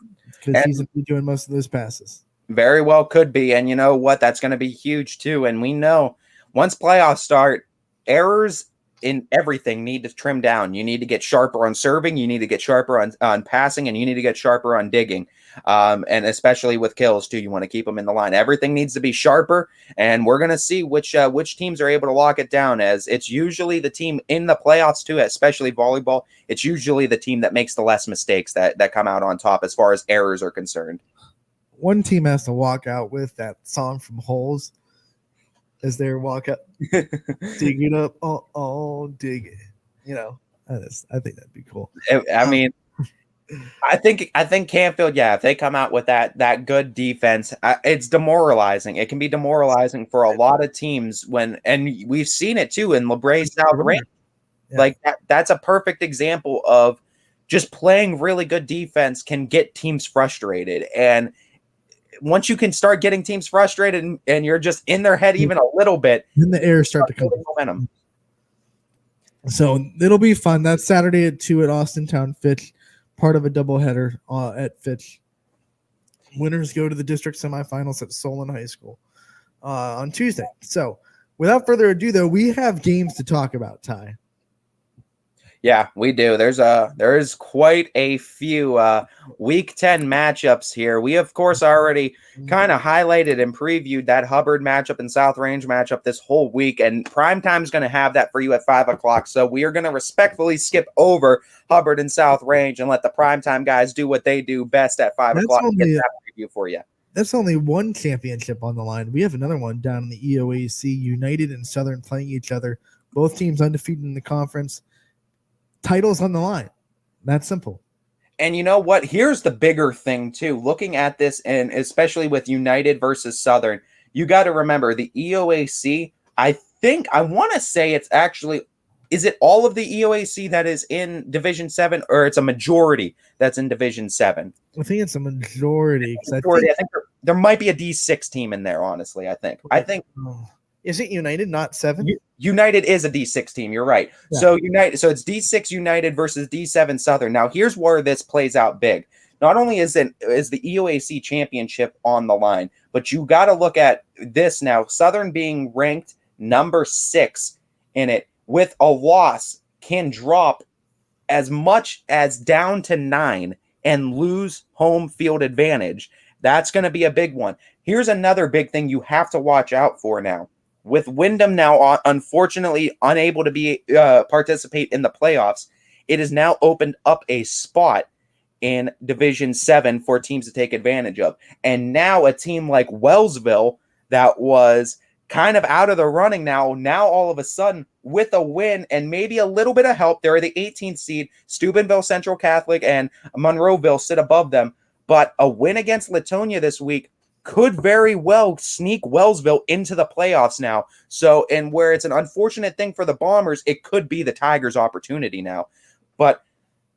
[SPEAKER 3] because he's going to be doing most of those passes.
[SPEAKER 5] Very well could be. And you know what? That's going to be huge too. And we know once playoffs start, errors in everything need to trim down. You need to get sharper on serving. You need to get sharper on passing, and you need to get sharper on digging. And especially with kills too, you want to keep them in the line. Everything needs to be sharper, and we're going to see which teams are able to lock it down, as it's usually the team in the playoffs too, especially volleyball. It's usually the team that makes the less mistakes that come out on top as far as errors are concerned.
[SPEAKER 3] One team has to walk out with that song from Holes as they walk up, dig it up, dig it. I think that'd be cool.
[SPEAKER 5] I mean, I think Canfield, if they come out with that good defense, it's demoralizing. It can be demoralizing for a lot of teams and we've seen it too in LeBray South Range. Yeah. Like that's a perfect example of just playing really good defense can get teams frustrated. And once you can start getting teams frustrated and you're just in their head even a little bit,
[SPEAKER 3] then the errors start to come.
[SPEAKER 5] Momentum.
[SPEAKER 3] So it'll be fun. That's Saturday at 2 at Austintown Fitch, part of a doubleheader at Fitch. Winners go to the district semifinals at Solon High School on Tuesday. So without further ado, though, we have games to talk about, Ty.
[SPEAKER 5] Yeah, we do. There's quite a few Week 10 matchups here. We, of course, already kind of highlighted and previewed that Hubbard matchup and South Range matchup this whole week, and Primetime is going to have that for you at 5 o'clock. So we are going to respectfully skip over Hubbard and South Range and let the Primetime guys do what they do best at 5 o'clock and get that preview for you.
[SPEAKER 3] That's only one championship on the line. We have another one down in the EOAC, United and Southern playing each other. Both teams undefeated in the conference. Titles on the line. That's simple.
[SPEAKER 5] And you know what? Here's the bigger thing too. Looking at this, and especially with United versus Southern, you got to remember the EOAC. I want to say it's actually, is it all of the EOAC that is in Division 7, or it's a majority that's in Division 7?
[SPEAKER 3] I think it's a majority.
[SPEAKER 5] I think there might be a D6 team in there. Honestly, I think.
[SPEAKER 3] Is it United, not 7?
[SPEAKER 5] United is a D6 team. You're right. Yeah. So it's D6 United versus D7 Southern. Now here's where this plays out big. Not only is the EOAC championship on the line, but you got to look at this now. Southern being ranked number 6 in it with a loss can drop as much as down to 9 and lose home field advantage. That's going to be a big one. Here's another big thing you have to watch out for now. With Wyndham now unfortunately unable to be participate in the playoffs, it has now opened up a spot in Division 7 for teams to take advantage of. And now a team like Wellsville that was kind of out of the running now all of a sudden with a win and maybe a little bit of help, they're the 18th seed. Steubenville Central Catholic and Monroeville sit above them. But a win against Latonya this week could very well sneak Wellsville into the playoffs now. So, and where it's an unfortunate thing for the Bombers, it could be the Tigers' opportunity now. But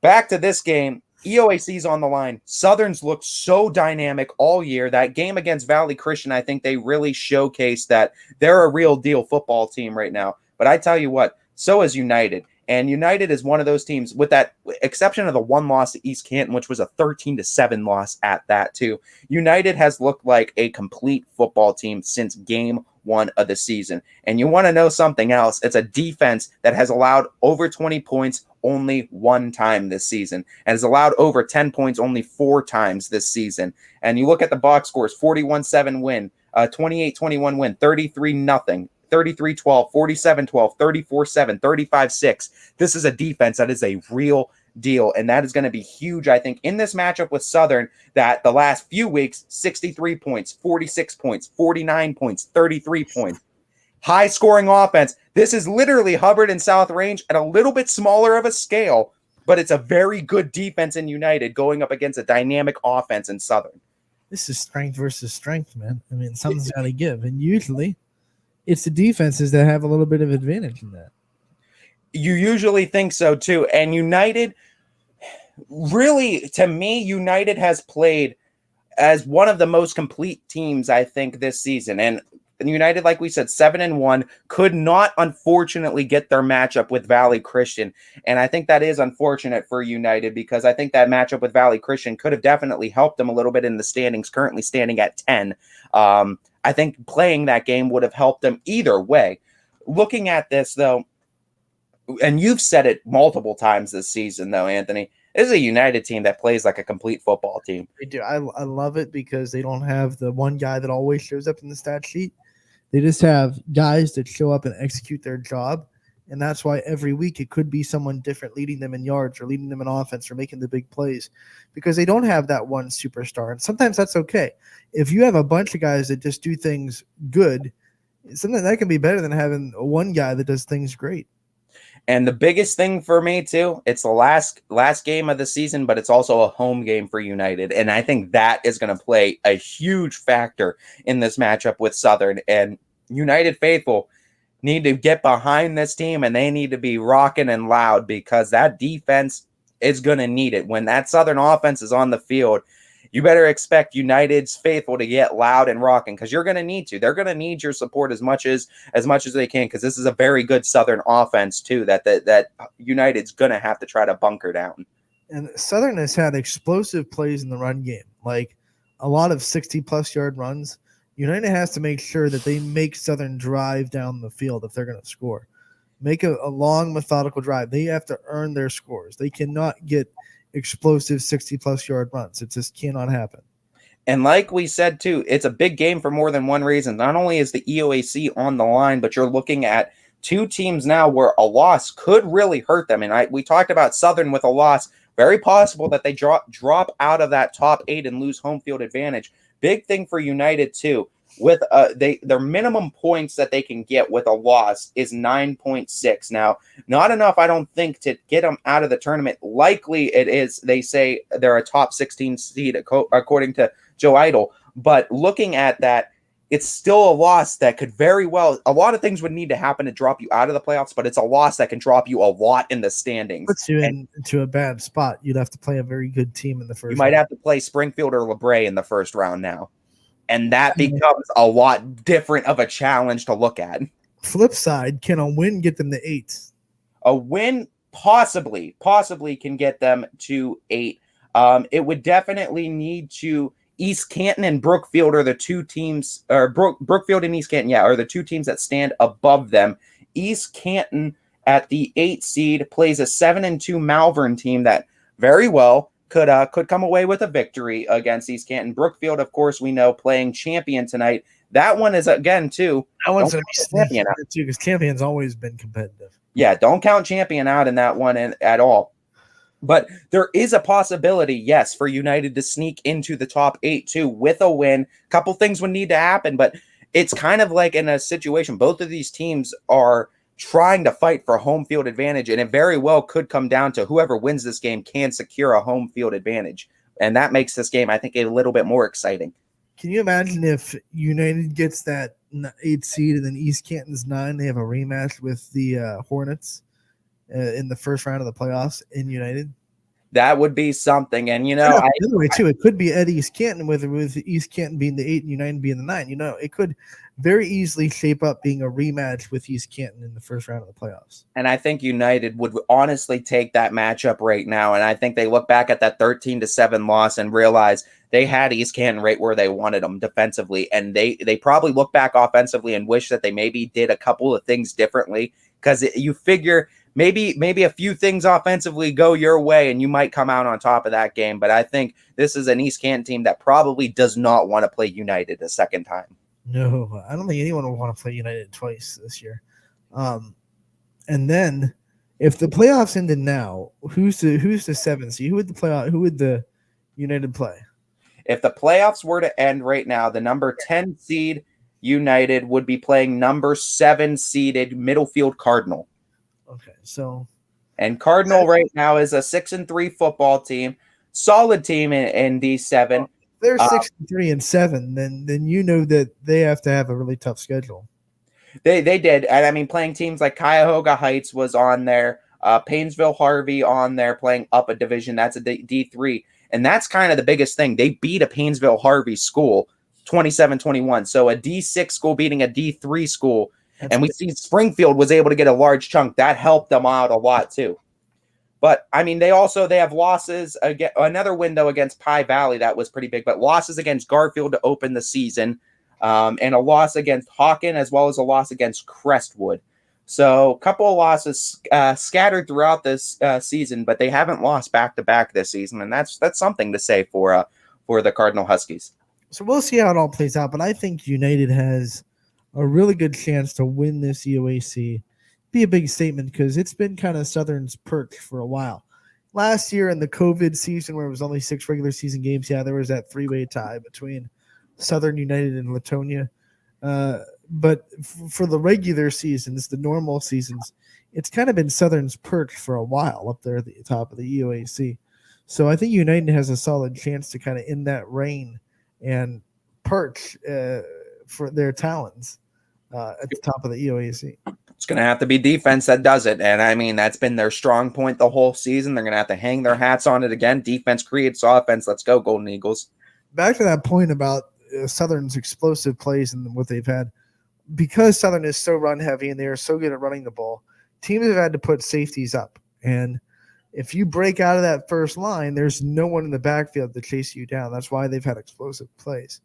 [SPEAKER 5] back to this game, EOAC's on the line. Southern's looked so dynamic all year. That game against Valley Christian, I think they really showcased that they're a real deal football team right now. But I tell you what, so is United. And United is one of those teams, with that exception of the one loss to East Canton, which was a 13-7 loss at that too. United has looked like a complete football team since game 1 of the season. And you want to know something else? It's a defense that has allowed over 20 points only 1 time this season, and has allowed over 10 points only 4 times this season. And you look at the box scores: 41-7 win, 28-21 win, 33-0. 33-12, 47-12, 34-7, 35-6. This is a defense that is a real deal, and that is going to be huge, I think, in this matchup with Southern, that the last few weeks, 63 points, 46 points, 49 points, 33 points. High-scoring offense. This is literally Hubbard and South Range at a little bit smaller of a scale, but it's a very good defense in United going up against a dynamic offense in Southern.
[SPEAKER 3] This is strength versus strength, man. I mean, something's got to give, and usually it's the defenses that have a little bit of advantage in that.
[SPEAKER 5] You usually think so too. And United, really, to me, United has played as one of the most complete teams, I think, this season. And United, like we said, 7-1, could not, unfortunately, get their matchup with Valley Christian. And I think that is unfortunate for United, because I think that matchup with Valley Christian could have definitely helped them a little bit in the standings, currently standing at 10. I think playing that game would have helped them either way. Looking at this, though, and you've said it multiple times this season, though, Anthony, this is a United team that plays like a complete football team.
[SPEAKER 3] They do. I love it because they don't have the one guy that always shows up in the stat sheet. They just have guys that show up and execute their job, and that's why every week it could be someone different leading them in yards or leading them in offense or making the big plays, because they don't have that one superstar. And sometimes that's okay. If you have a bunch of guys that just do things good, something that can be better than having one guy that does things great.
[SPEAKER 5] And the biggest thing for me, too, it's the last game of the season, but it's also a home game for United. And I think that is going to play a huge factor in this matchup with Southern. And United faithful need to get behind this team, and they need to be rocking and loud, because that defense is going to need it. When that Southern offense is on the field, you better expect United's faithful to get loud and rocking, because you're going to need to. They're going to need your support as much as they can, because this is a very good Southern offense too that United's going to have to try to bunker down.
[SPEAKER 3] And Southern has had explosive plays in the run game, like a lot of 60-plus yard runs. United has to make sure that they make Southern drive down the field if they're going to score. Make a long, methodical drive. They have to earn their scores. They cannot get explosive 60-plus yard runs. It just cannot happen.
[SPEAKER 5] And like we said, too, it's a big game for more than one reason. Not only is the EOAC on the line, but you're looking at 2 teams now where a loss could really hurt them. And we talked about Southern with a loss. Very possible that they drop out of that top 8 and lose home field advantage. Big thing for United, too. With their minimum points that they can get with a loss is 9.6. Now, not enough, I don't think, to get them out of the tournament. Likely it is. They say they're a top 16 seed according to Joe Idle. But looking at that, it's still a loss that could very well. A lot of things would need to happen to drop you out of the playoffs, but it's a loss that can drop you a lot in the standings.
[SPEAKER 3] Puts you into a bad spot. You'd have to play a very good team in the first.
[SPEAKER 5] You might have to play Springfield or LeBray in the first round now. And that becomes a lot different of a challenge to look at.
[SPEAKER 3] Flip side, can a win get them to 8?
[SPEAKER 5] A win possibly can get them to 8. It would definitely need to. East Canton and Brookfield are the 2 teams, or Brookfield and East Canton, are the 2 teams that stand above them. East Canton at the 8 seed plays a 7-2 Malvern team that very well could come away with a victory against East Canton. Brookfield, of course, we know, playing champion tonight. That one is, again, too.
[SPEAKER 3] That one's going to be champion out too, because champion's always been competitive.
[SPEAKER 5] Yeah, don't count champion out in that one at all. But there is a possibility, yes, for United to sneak into the top 8 too with a win. A couple things would need to happen, but it's kind of like in a situation. Both of these teams are trying to fight for home field advantage, and it very well could come down to whoever wins this game can secure a home field advantage. And that makes this game, I think, a little bit more exciting.
[SPEAKER 3] Can you imagine if United gets that 8 seed and then East Canton's 9, they have a rematch with the Hornets in the first round of the playoffs in United?
[SPEAKER 5] That would be something. And,
[SPEAKER 3] The other way too, it could be at East Canton with East Canton being the 8 and United being the 9. It could very easily shape up being a rematch with East Canton in the first round of the playoffs.
[SPEAKER 5] And I think United would honestly take that matchup right now. And I think they look back at that 13-7 loss and realize they had East Canton right where they wanted them defensively. And they probably look back offensively and wish that they maybe did a couple of things differently, because you figure maybe a few things offensively go your way and you might come out on top of that game. But I think this is an East Canton team that probably does not want to play United a second time.
[SPEAKER 3] No, I don't think anyone would want to play United twice this year. And then if the playoffs ended now, who's the 7th seed? Who would the United play?
[SPEAKER 5] If the playoffs were to end right now, the number 10 seed United would be playing number 7 seeded Middlefield Cardinal.
[SPEAKER 3] Okay, so
[SPEAKER 5] and Cardinal right now is a 6-3 football team, solid team in D7.
[SPEAKER 3] They're 6-3-7. Then that they have to have a really tough schedule.
[SPEAKER 5] They did, and I mean, playing teams like Cuyahoga Heights was on there, Painesville Harvey on there, playing up a division. That's a D3, and that's kind of the biggest thing. They beat a Painesville Harvey school 27-21, so a D6 school beating a D3 school. And we see Springfield was able to get a large chunk. That helped them out a lot too. But I mean, they have losses again. Another window against Pie Valley that was pretty big, but losses against Garfield to open the season, and a loss against Hawken, as well as a loss against Crestwood. So a couple of losses scattered throughout this season, but they haven't lost back to back this season, and that's something to say for the Cardinal Huskies.
[SPEAKER 3] So we'll see how it all plays out. But I think United has a really good chance to win this EOAC. Be a big statement because it's been kind of Southern's perch for a while. Last year in the COVID season where it was only 6 regular season games, there was that 3-way tie between Southern United and Latonya. But for the regular seasons, the normal seasons, it's kind of been Southern's perch for a while up there at the top of the EOAC. So I think United has a solid chance to kind of in that reign and perch for their talons at the top of the EOAC.
[SPEAKER 5] It's going to have to be defense that does it. And I mean, that's been their strong point the whole season. They're going to have to hang their hats on it again. Defense creates offense. Let's go, Golden Eagles.
[SPEAKER 3] Back to that point about Southern's explosive plays and what they've had. Because Southern is so run heavy and they are so good at running the ball, teams have had to put safeties up. And if you break out of that first line, there's no one in the backfield to chase you down. That's why they've had explosive plays.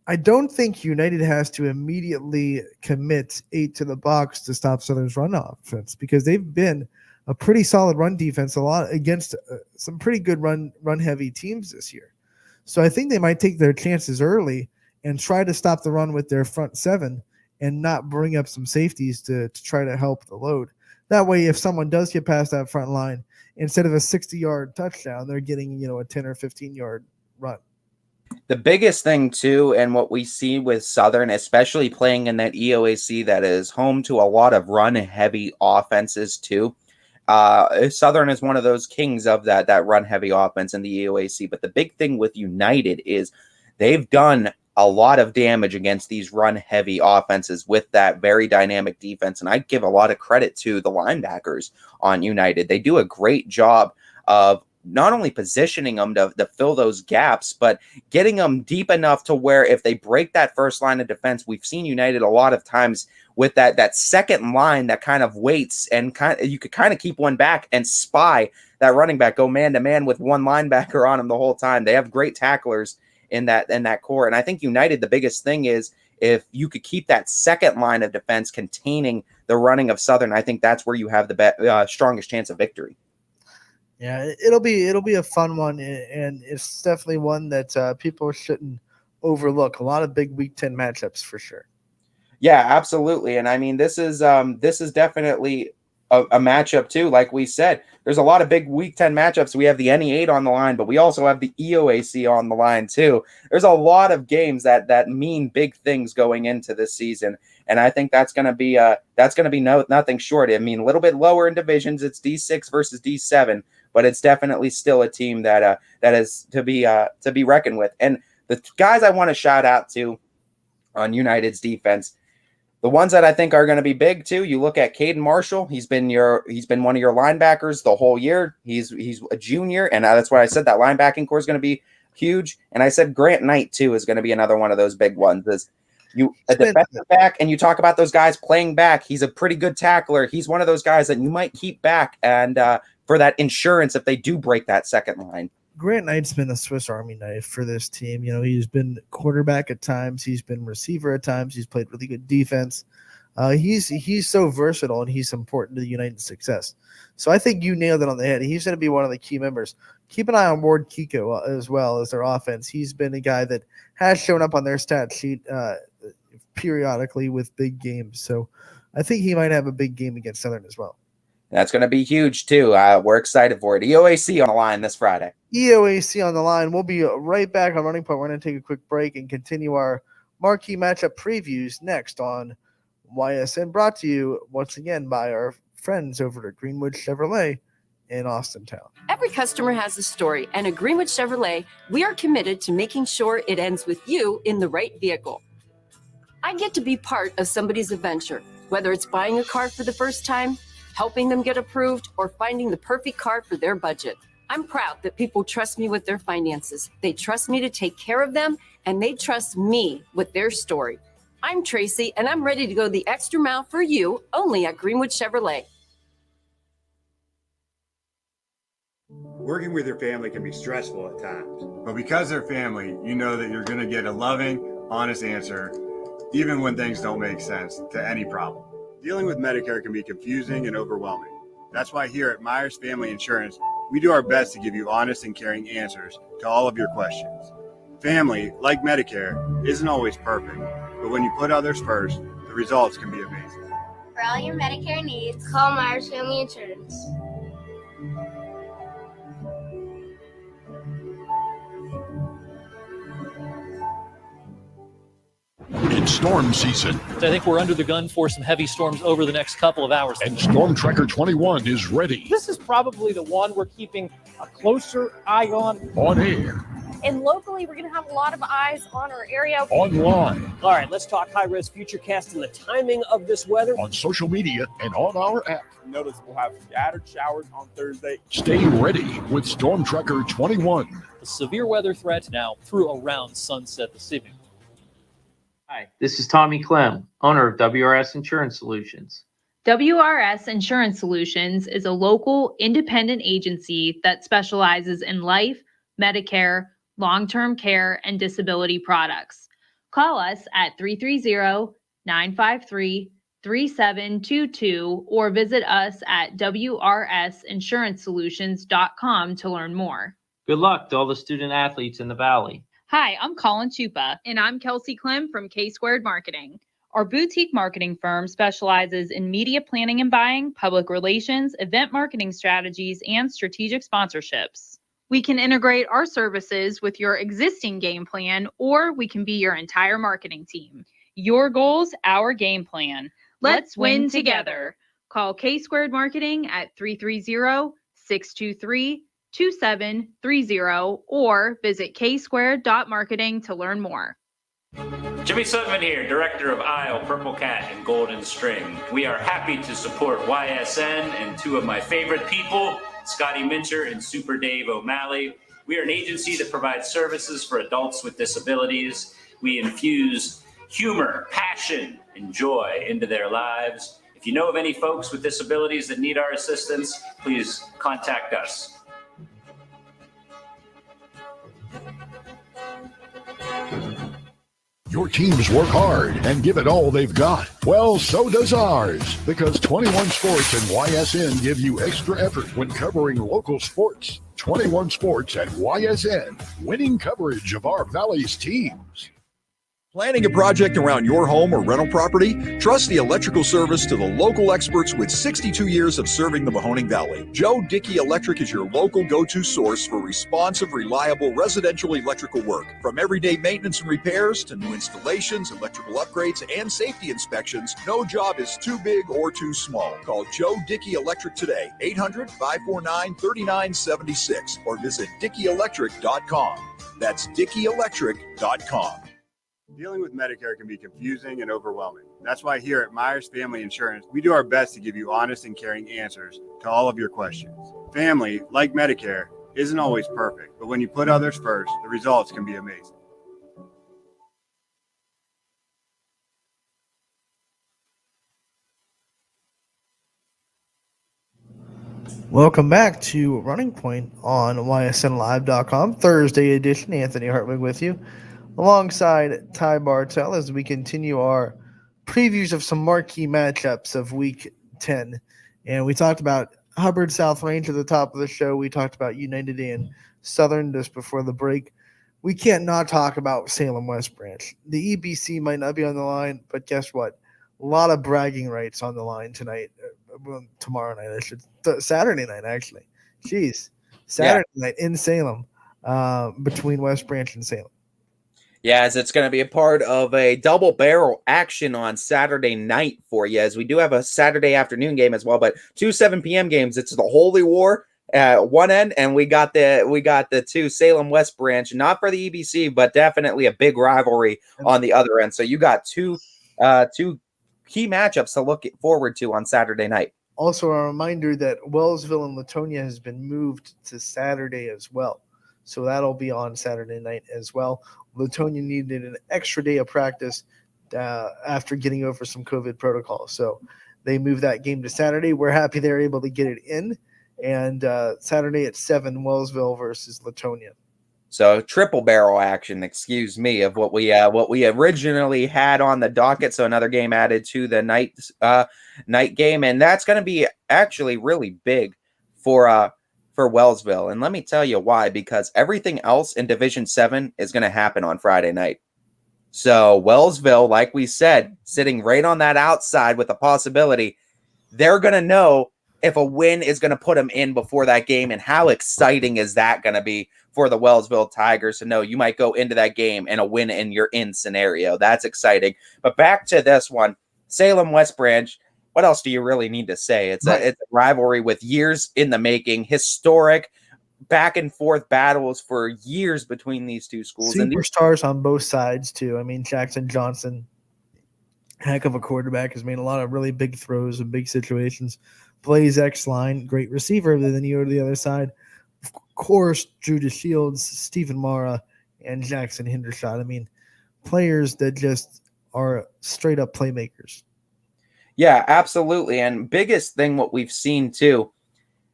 [SPEAKER 3] I don't think United has to immediately commit 8 to the box to stop Southern's run offense because they've been a pretty solid run defense a lot against some pretty good run heavy teams this year. So I think they might take their chances early and try to stop the run with their front 7 and not bring up some safeties to try to help the load. That way, if someone does get past that front line, instead of a 60-yard touchdown, they're getting a 10 or 15-yard run.
[SPEAKER 5] The biggest thing, too, and what we see with Southern, especially playing in that EOAC that is home to a lot of run-heavy offenses, too. Southern is one of those kings of that run-heavy offense in the EOAC. But the big thing with United is they've done a lot of damage against these run-heavy offenses with that very dynamic defense. And I give a lot of credit to the linebackers on United. They do a great job of not only positioning them to fill those gaps, but getting them deep enough to where if they break that first line of defense, we've seen United a lot of times with that second line that kind of waits and you could kind of keep one back and spy that running back, go man-to-man with one linebacker on him the whole time. They have great tacklers in that core. And I think United, the biggest thing is if you could keep that second line of defense containing the running of Southern, I think that's where you have the strongest chance of victory.
[SPEAKER 3] Yeah, it'll be a fun one, and it's definitely one that people shouldn't overlook. A lot of big Week 10 matchups for sure.
[SPEAKER 5] Yeah, absolutely. And I mean, this is definitely a matchup too. Like we said, there's a lot of big Week 10 matchups. We have the NE8 on the line, but we also have the EOAC on the line too. There's a lot of games that mean big things going into this season, and I think that's going to be nothing short. I mean, a little bit lower in divisions. It's D6 versus D7. But it's definitely still a team that is to be reckoned with. And the guys I want to shout out to on United's defense, The ones that I think are going to be big too, you look at Caden Marshall. He's been one of your linebackers the whole year. He's a junior, and that's why I said that linebacking core is going to be huge. And I said Grant Knight too is going to be another one of those big ones. Is a defensive back, and you talk about those guys playing back. He's a pretty good tackler. He's one of those guys that you might keep back and for that insurance if they do break that second line.
[SPEAKER 3] Grant Knight's been a Swiss Army knife for this team. You know, he's been quarterback at times. He's been receiver at times. He's played really good defense. He's so versatile, and he's important to the United's success. So I think you nailed it on the head. He's going to be one of the key members. Keep an eye on Ward Kiko as well as their offense. He's been a guy that has shown up on their stat sheet periodically with big games. So I think he might have a big game against Southern as well.
[SPEAKER 5] That's going to be huge, too. We're excited for it. EOAC on the line this Friday.
[SPEAKER 3] EOAC on the line. We'll be right back on Running Point. We're going to take a quick break and continue our marquee matchup previews next on YSN, brought to you once again by our friends over at Greenwood Chevrolet in Austintown.
[SPEAKER 20] Every customer has a story, and at Greenwood Chevrolet, we are committed to making sure it ends with you in the right vehicle. I get to be part of somebody's adventure, whether it's buying a car for the first time, helping them get approved, or finding the perfect car for their budget. I'm proud that people trust me with their finances. They trust me to take care of them, and they trust me with their story. I'm Tracy, and I'm ready to go the extra mile for you, only at Greenwood Chevrolet.
[SPEAKER 21] Working with your family can be stressful at times, but because they're family, you know that you're going to get a loving, honest answer, even when things don't make sense to any problem. Dealing with Medicare can be confusing and overwhelming. That's why here at Myers Family Insurance, we do our best to give you honest and caring answers to all of your questions. Family, like Medicare, isn't always perfect, but when you put others first, the results can be amazing.
[SPEAKER 22] For all your Medicare needs, call Myers Family Insurance.
[SPEAKER 23] It's storm season.
[SPEAKER 24] I think we're under the gun for some heavy storms over the next couple of hours.
[SPEAKER 23] And Storm Tracker 21 is ready.
[SPEAKER 8] This is probably the one we're keeping a closer eye on.
[SPEAKER 23] On air.
[SPEAKER 25] And locally, we're going to have a lot of eyes on our area.
[SPEAKER 23] Online.
[SPEAKER 8] All right, let's talk high-res futurecast and the timing of this weather.
[SPEAKER 23] On social media and on our app.
[SPEAKER 26] Notice we'll have scattered showers on Thursday.
[SPEAKER 23] Stay ready with Storm Tracker 21.
[SPEAKER 24] The severe weather threat now through around sunset this evening.
[SPEAKER 27] Hi, this is Tommy Clem, owner of WRS Insurance Solutions.
[SPEAKER 28] WRS Insurance Solutions is a local independent agency that specializes in life, Medicare, long-term care, and disability products. Call us at 330-953-3722 or visit us at wrsinsurancesolutions.com to learn more.
[SPEAKER 27] Good luck to all the student athletes in the Valley.
[SPEAKER 28] Hi, I'm Colin Chupa. And I'm Kelsey Clem from K-Squared Marketing. Our boutique marketing firm specializes in media planning and buying, public relations, event marketing strategies, and strategic sponsorships. We can integrate our services with your existing game plan, or we can be your entire marketing team. Your goals, our game plan. Let's win together. Call K-Squared Marketing at 330-623-2730 or visit ksquared.marketing to learn more.
[SPEAKER 29] Jimmy Sutton here, director of Isle, Purple Cat, and Golden String. We are happy to support YSN and two of my favorite people, Scotty Mincher and Super Dave O'Malley. We are an agency that provides services for adults with disabilities. We infuse humor, passion, and joy into their lives. If you know of any folks with disabilities that need our assistance, please contact us.
[SPEAKER 23] Your teams work hard and give it all they've got. Well, so does ours, because 21 Sports and YSN give you extra effort when covering local sports. 21 Sports and YSN, winning coverage of our Valley's teams.
[SPEAKER 30] Planning a project around your home or rental property? Trust the electrical service to the local experts with 62 years of serving the Mahoning Valley. Joe Dickey Electric is your local go-to source for responsive, reliable residential electrical work. From everyday maintenance and repairs to new installations, electrical upgrades, and safety inspections, no job is too big or too small. Call Joe Dickey Electric today, 800-549-3976, or visit DickeyElectric.com. That's DickeyElectric.com.
[SPEAKER 21] Dealing with Medicare can be confusing and overwhelming. That's why here at Myers Family Insurance, we do our best to give you honest and caring answers to all of your questions. Family, like Medicare, isn't always perfect, but when you put others first, the results can be amazing.
[SPEAKER 3] Welcome back to Running Point on ysnlive.com, Thursday edition. Anthony Hartwig with you, alongside Ty Bartell, as we continue our previews of some marquee matchups of Week 10. And we talked about Hubbard South Range at the top of the show. We talked about United and Southern just before the break. We can't not talk about Salem West Branch. The EBC might not be on the line, but guess what? A lot of bragging rights on the line tonight. Tomorrow night, Saturday night, actually. Jeez. Saturday night in Salem, between West Branch and Salem.
[SPEAKER 5] Yeah, as it's going to be a part of a double barrel action on Saturday night for you, as we do have a Saturday afternoon game as well, but 2 7 p.m. games. It's the Holy War at one end, and we got the two Salem West Branch, not for the EBC, but definitely a big rivalry on the other end. So you got two key matchups to look forward to on Saturday night.
[SPEAKER 3] Also, a reminder that Wellsville and Latonya has been moved to Saturday as well. So that'll be on Saturday night as well. Latonya needed an extra day of practice after getting over some COVID protocols. So they moved that game to Saturday. We're happy they're able to get it in. And Saturday at 7, Wellsville versus Latonya.
[SPEAKER 5] So triple barrel action, excuse me, of what we originally had on the docket. So another game added to the night game, and that's going to be actually really big for Wellsville. And let me tell you why, because everything else in Division 7 is going to happen on Friday night. So Wellsville, like we said, sitting right on that outside with a possibility, they're going to know if a win is going to put them in before that game, and how exciting is that going to be for the Wellsville Tigers to know you might go into that game and a win and you're in scenario. That's exciting. But back to this one, Salem West Branch. What else do you really need to say? It's a rivalry with years in the making, historic back and forth battles for years between these two schools.
[SPEAKER 3] Superstars on both sides too. I mean, Jackson Johnson, heck of a quarterback, has made a lot of really big throws in big situations. Plays X line, great receiver. Then you go to the other side. Of course, Judas Shields, Stephen Mara, and Jackson Hendershot. I mean, players that just are straight up playmakers.
[SPEAKER 5] Yeah, absolutely. And biggest thing what we've seen too,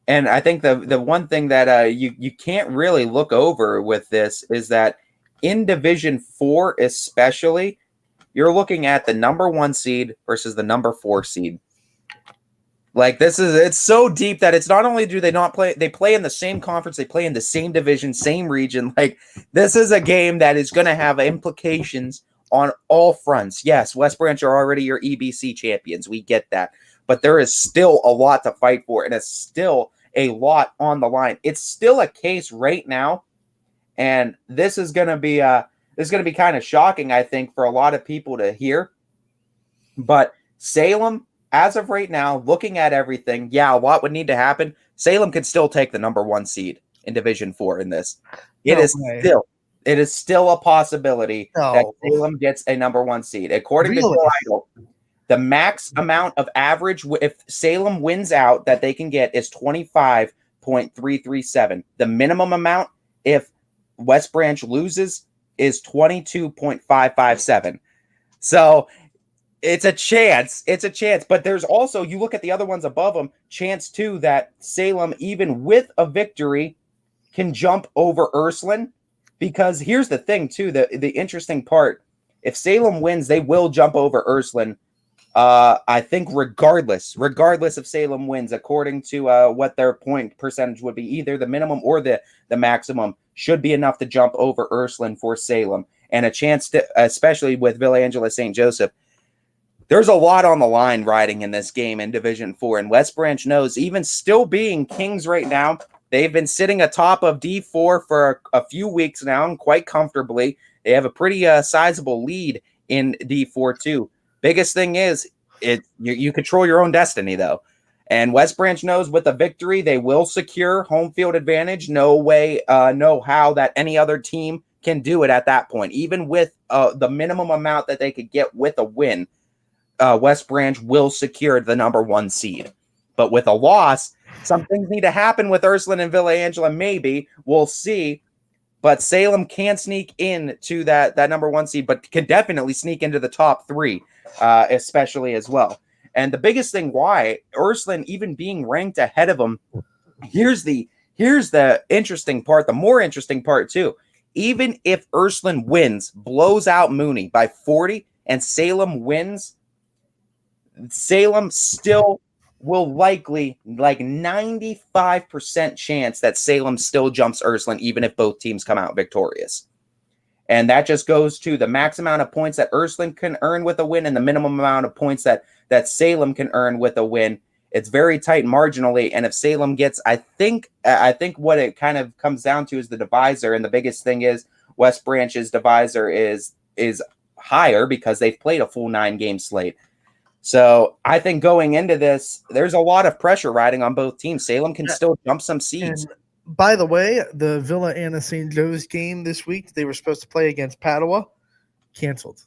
[SPEAKER 5] and I think the one thing that you can't really look over with this is that in Division 4 especially, you're looking at the number 1 seed versus the number 4 seed. Like it's so deep that it's not only do they not play, they play in the same conference, they play in the same division, same region. Like this is a game that is going to have implications on all fronts. Yes, West Branch are already your EBC champions. We get that. But there is still a lot to fight for, and it's still a lot on the line. It's still a case right now, and this is going to be kind of shocking, I think, for a lot of people to hear. But Salem, as of right now, looking at everything, a lot would need to happen. Salem could still take the number 1 seed in Division 4 in this. It is still a possibility that Salem gets a number 1 seed. According to Joe, the max amount of average, if Salem wins out, that they can get is 25.337. The minimum amount, if West Branch loses, is 22.557. So it's a chance. But there's also, you look at the other ones above them, chance too that Salem, even with a victory, can jump over Ursuline. Because here's the thing too, the interesting part, if Salem wins, they will jump over Ursuline. I think regardless if Salem wins, according to what their point percentage would be, either the minimum or the maximum should be enough to jump over Ursuline for Salem. And a chance to, especially with Villa Angela St. Joseph, there's a lot on the line riding in this game in Division 4. And West Branch knows, even still being kings right now, they've been sitting atop of D4 for a few weeks now, and quite comfortably. They have a pretty sizable lead in D4 too. Biggest thing is you control your own destiny though. And West Branch knows with a victory, they will secure home field advantage. No way, no how that any other team can do it at that point. Even with the minimum amount that they could get with a win, West Branch will secure the number 1 seed. But with a loss, some things need to happen with Ursuline and Villa Angela. Maybe we'll see. But Salem can sneak in to that number 1 seed, but can definitely sneak into the top 3, especially as well. And the biggest thing why Ursuline even being ranked ahead of them, here's the interesting part, the more interesting part too. Even if Ursuline wins, blows out Mooney by 40, and Salem wins, Salem still will likely, like 95% chance that Salem still jumps Ursuline, even if both teams come out victorious. And that just goes to the max amount of points that Ursuline can earn with a win and the minimum amount of points that Salem can earn with a win. It's very tight marginally. And if Salem gets, I think what it kind of comes down to is the divisor. And the biggest thing is West Branch's divisor is higher because they've played a full 9-game slate. So I think going into this, there's a lot of pressure riding on both teams. Salem can still jump some seeds.
[SPEAKER 3] And by the way, the Villa Anna St. Joe's game this week, they were supposed to play against Padua, canceled.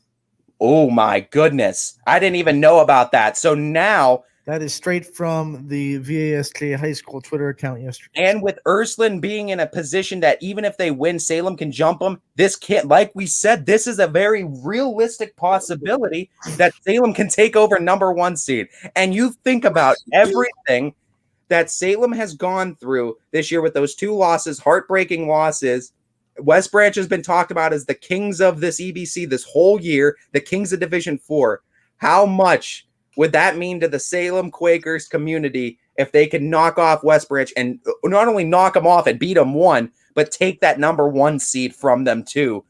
[SPEAKER 5] Oh my goodness. I didn't even know about that. So now
[SPEAKER 3] that is straight from the VASJ high school Twitter account yesterday.
[SPEAKER 5] And with Ursuline being in a position that even if they win, Salem can jump them. This can't, like we said, this is a very realistic possibility that Salem can take over number 1 seed. And you think about everything that Salem has gone through this year with those 2 losses, heartbreaking losses. West Branch has been talked about as the kings of this EBC this whole year, the kings of Division 4. How much would that mean to the Salem Quakers community if they could knock off West Branch and not only knock them off and beat them 1, but take that number 1 seed from them too?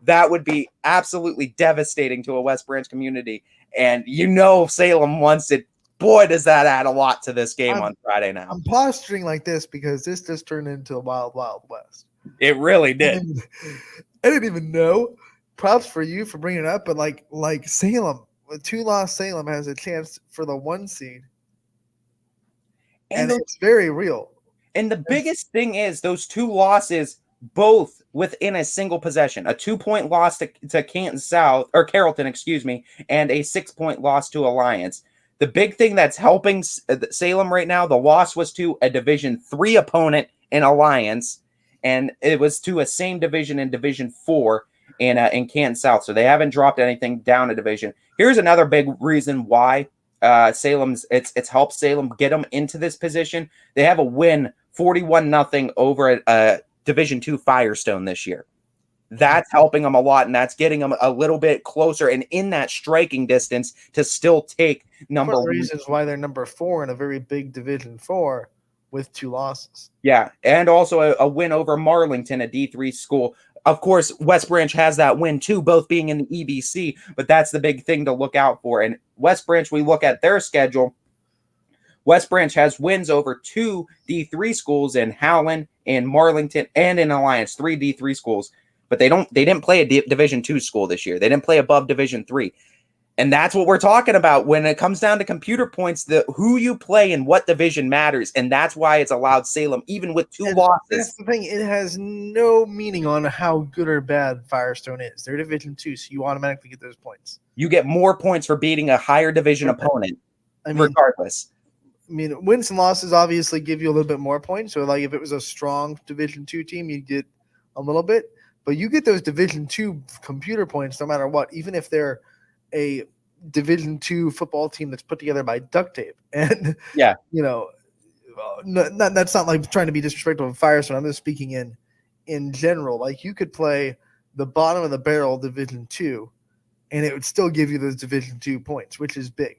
[SPEAKER 5] That would be absolutely devastating to a West Branch community. And Salem wants it. Boy, does that add a lot to this game on Friday now.
[SPEAKER 3] I'm posturing like this because this just turned into a wild, wild west.
[SPEAKER 5] It really did.
[SPEAKER 3] I didn't even know. Props for you for bringing it up, but like Salem, with 2-loss Salem has a chance for the 1 seed. And it's very real.
[SPEAKER 5] And the biggest thing is those 2 losses, both within a single possession, a 2-point loss to Canton South, or Carrollton, and a 6-point loss to Alliance. The big thing that's helping Salem right now, the loss was to a Division 3 opponent in Alliance, and it was to a same division in Division 4 in Canton South. So they haven't dropped anything down a division. Here's another big reason why it's helped Salem get them into this position. They have a win 41-0 over a Division 2 Firestone this year. That's helping them a lot, and that's getting them a little bit closer and in that striking distance to still take number 1.
[SPEAKER 3] One of the reasons why they're number 4 in a very big Division 4 with 2 losses.
[SPEAKER 5] Yeah, and also a win over Marlington, a D3 school. Of course, West Branch has that win too, both being in the EBC, but that's the big thing to look out for. And West Branch, we look at their schedule. West Branch has wins over 2 D3 schools in Howland, in Marlington, and in Alliance, 3 D3 schools. But they didn't play a Division 2 school this year. They didn't play above Division 3. And that's what we're talking about when it comes down to computer points, who you play and what division matters. And that's why it's allowed Salem, even with 2 losses.
[SPEAKER 3] That's the thing. It has no meaning on how good or bad Firestone is. They're Division 2, so you automatically get those points.
[SPEAKER 5] You get more points for beating a higher division opponent, regardless.
[SPEAKER 3] Wins and losses obviously give you a little bit more points. So, like, if it was a strong Division 2 team, you'd get a little bit. But you get those Division 2 computer points no matter what, even if they're a Division 2 football team that's put together by duct tape. And,
[SPEAKER 5] that's
[SPEAKER 3] not like trying to be disrespectful of Firestone. I'm just speaking in general. Like, you could play the bottom of the barrel Division 2, and it would still give you those Division 2 points, which is big.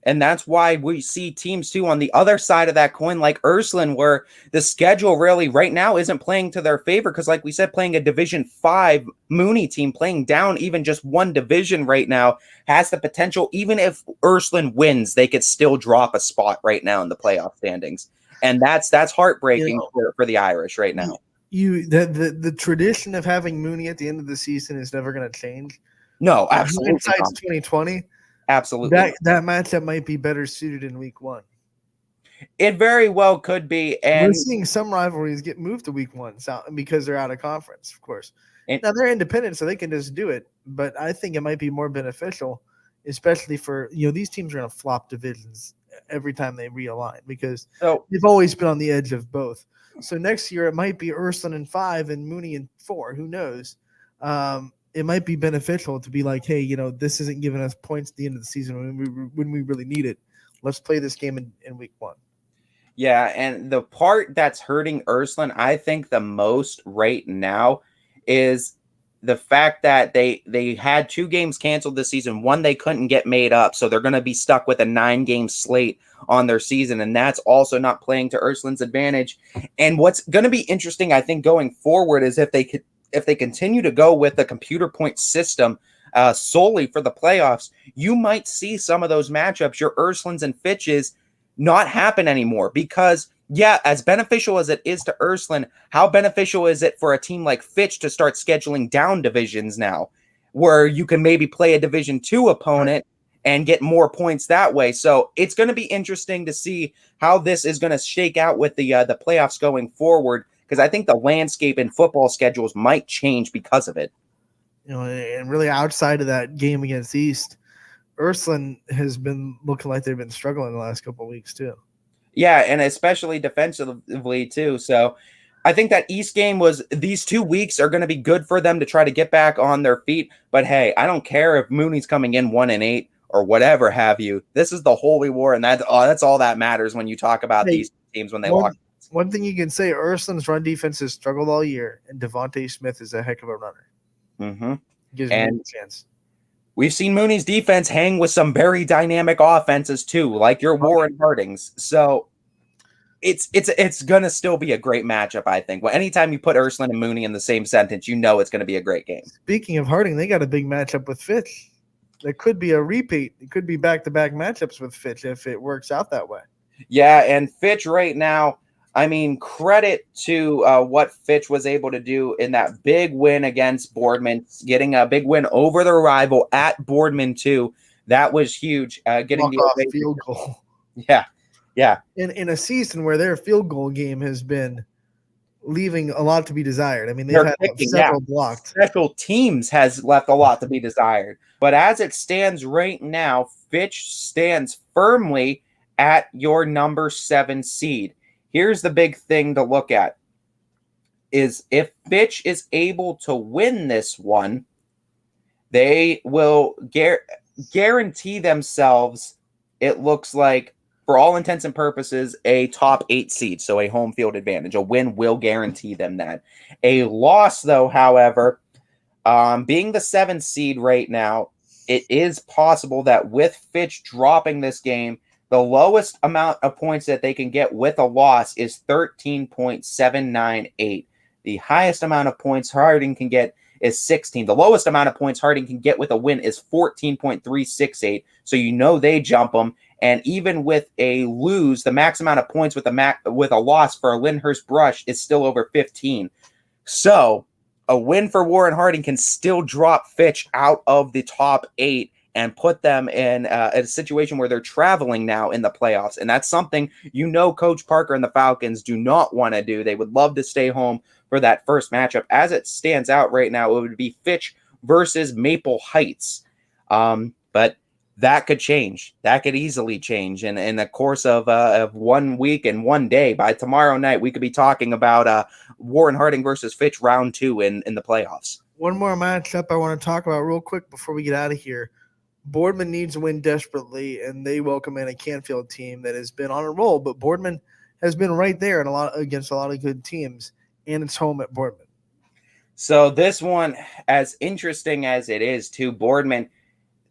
[SPEAKER 5] And that's why we see teams too on the other side of that coin, like Ursuline, where the schedule really right now isn't playing to their favor. Because like we said, playing a Division 5 Mooney team, playing down even just 1 division right now has the potential, even if Ursuline wins, they could still drop a spot right now in the playoff standings. And that's heartbreaking for the Irish right now.
[SPEAKER 3] The tradition of having Mooney at the end of the season is never going to change.
[SPEAKER 5] No, absolutely.
[SPEAKER 3] Besides 2020.
[SPEAKER 5] Absolutely.
[SPEAKER 3] That matchup might be better suited in week 1.
[SPEAKER 5] It very well could be. And
[SPEAKER 3] we're seeing some rivalries get moved to week 1 because they're out of conference, of course. Now they're independent, so they can just do it. But I think it might be more beneficial, especially for these teams are going to flop divisions every time they realign because they've always been on the edge of both. So next year it might be Ursuline in 5 and Mooney in 4. Who knows? It might be beneficial to be like, hey, this isn't giving us points at the end of the season when we really need it. Let's play this game in week 1.
[SPEAKER 5] Yeah, and the part that's hurting Ursuline, I think the most right now is the fact that they had 2 games canceled this season. One they couldn't get made up, so they're going to be stuck with a 9-game slate on their season, and that's also not playing to Ursuline's advantage. And what's going to be interesting, I think, going forward is if they continue to go with the computer point system solely for the playoffs, you might see some of those matchups, your Ursulines and Fitches, not happen anymore because as beneficial as it is to Ursuline, how beneficial is it for a team like Fitch to start scheduling down divisions now where you can maybe play a Division 2 opponent and get more points that way? So it's going to be interesting to see how this is going to shake out with the playoffs going forward because I think the landscape in football schedules might change because of it.
[SPEAKER 3] And really outside of that game against East, Ursuline has been looking like they've been struggling the last couple of weeks too.
[SPEAKER 5] Yeah, and especially defensively too. So I think that East game these 2 weeks are going to be good for them to try to get back on their feet. But hey, I don't care if Mooney's coming in 1-8 or whatever have you. This is the holy war, and that's all that matters when you talk about these teams when they lock.
[SPEAKER 3] One thing you can say, Ursuline's run defense has struggled all year, and Devontae Smith is a heck of a runner.
[SPEAKER 5] Mm-hmm.
[SPEAKER 3] Gives me a chance.
[SPEAKER 5] We've seen Mooney's defense hang with some very dynamic offenses too, like your Warren Hardings. So it's gonna still be a great matchup, I think. Well, anytime you put Ursuline and Mooney in the same sentence, it's gonna be a great game.
[SPEAKER 3] Speaking of Harding, they got a big matchup with Fitch. There could be a repeat. It could be back-to-back matchups with Fitch if it works out that way.
[SPEAKER 5] Yeah, and Fitch right now, I mean, credit to what Fitch was able to do in that big win against Boardman, getting a big win over their rival at Boardman too. That was huge. Getting the
[SPEAKER 3] field goal.
[SPEAKER 5] Yeah.
[SPEAKER 3] In a season where their field goal game has been leaving a lot to be desired. I mean, they've had several blocked.
[SPEAKER 5] Special teams has left a lot to be desired. But as it stands right now, Fitch stands firmly at your number 7 seed. Here's the big thing to look at is if Fitch is able to win this one, they will guarantee themselves, it looks like, for all intents and purposes, a top 8 seed, so a home field advantage. A win will guarantee them that. A loss, though, however, being the 7th seed right now, it is possible that with Fitch dropping this game, the lowest amount of points that they can get with a loss is 13.798. The highest amount of points Harding can get is 16. The lowest amount of points Harding can get with a win is 14.368. So they jump them. And even with a lose, the max amount of points with a loss for a Lyndhurst Brush is still over 15. So a win for Warren Harding can still drop Fitch out of the top 8 and put them in a situation where they're traveling now in the playoffs. And that's something Coach Parker and the Falcons do not want to do. They would love to stay home for that first matchup. As it stands out right now, it would be Fitch versus Maple Heights. But that could change. That could easily change in the course of 1 week and 1 day. By tomorrow night, we could be talking about Warren Harding versus Fitch round 2 in the playoffs.
[SPEAKER 3] One more matchup I want to talk about real quick before we get out of here. Boardman needs to win desperately, and they welcome in a Canfield team that has been on a roll, but Boardman has been right there against a lot of good teams, and it's home at Boardman.
[SPEAKER 5] So this one, as interesting as it is to Boardman,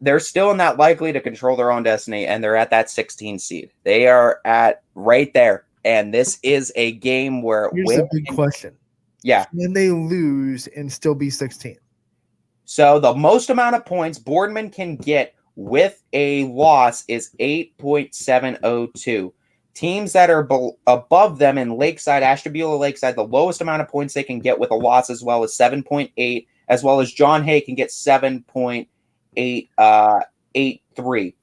[SPEAKER 5] they're still not likely to control their own destiny, and they're at that 16 seed. They are at right there, and this is a game where
[SPEAKER 3] here's a big question.
[SPEAKER 5] Yeah.
[SPEAKER 3] Can they lose and still be 16?
[SPEAKER 5] So the most amount of points Boardman can get with a loss is 8.702. Teams that are above them in Lakeside, Ashtabula Lakeside, the lowest amount of points they can get with a loss as well as 7.8, as well as John Hay can get 7.883.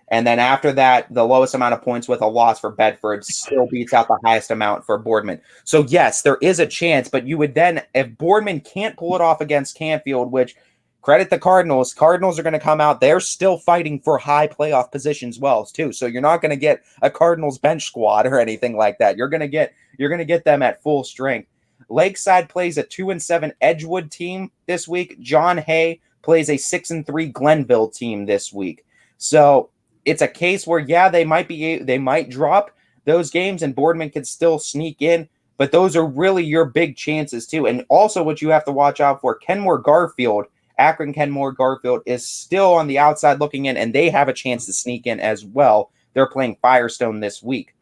[SPEAKER 5] And then after that, the lowest amount of points with a loss for Bedford still beats out the highest amount for Boardman. So, yes, there is a chance, but you would then, if Boardman can't pull it off against Canfield, which credit the Cardinals are going to come out. They're still fighting for high playoff positions too. So you're not going to get a Cardinals bench squad or anything like that. You're going to get them at full strength. Lakeside plays a 2-7 Edgewood team this week. John Hay plays a 6-3 Glenville team this week. So it's a case where, yeah, they might drop those games and Boardman can still sneak in, but those are really your big chances too. And also what you have to watch out for, Akron Kenmore Garfield is still on the outside looking in, and they have a chance to sneak in as well. They're playing Firestone this week.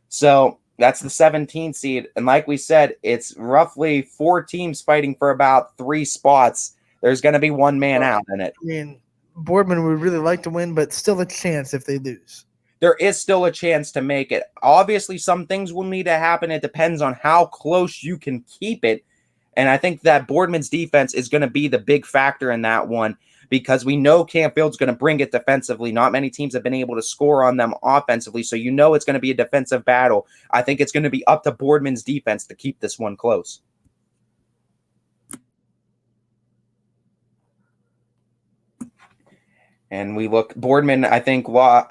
[SPEAKER 5] So that's the 17th seed. And like we said, it's roughly 4 teams fighting for about 3 spots. There's going to be one man out in it.
[SPEAKER 3] I mean, Boardman would really like to win, but still a chance if they lose.
[SPEAKER 5] There is still a chance to make it. Obviously, some things will need to happen. It depends on how close you can keep it. And I think that Boardman's defense is going to be the big factor in that one because we know Canfield's going to bring it defensively. Not many teams have been able to score on them offensively, so you know it's going to be a defensive battle. I think it's going to be up to Boardman's defense to keep this one close. And we look, Boardman, I think, allowed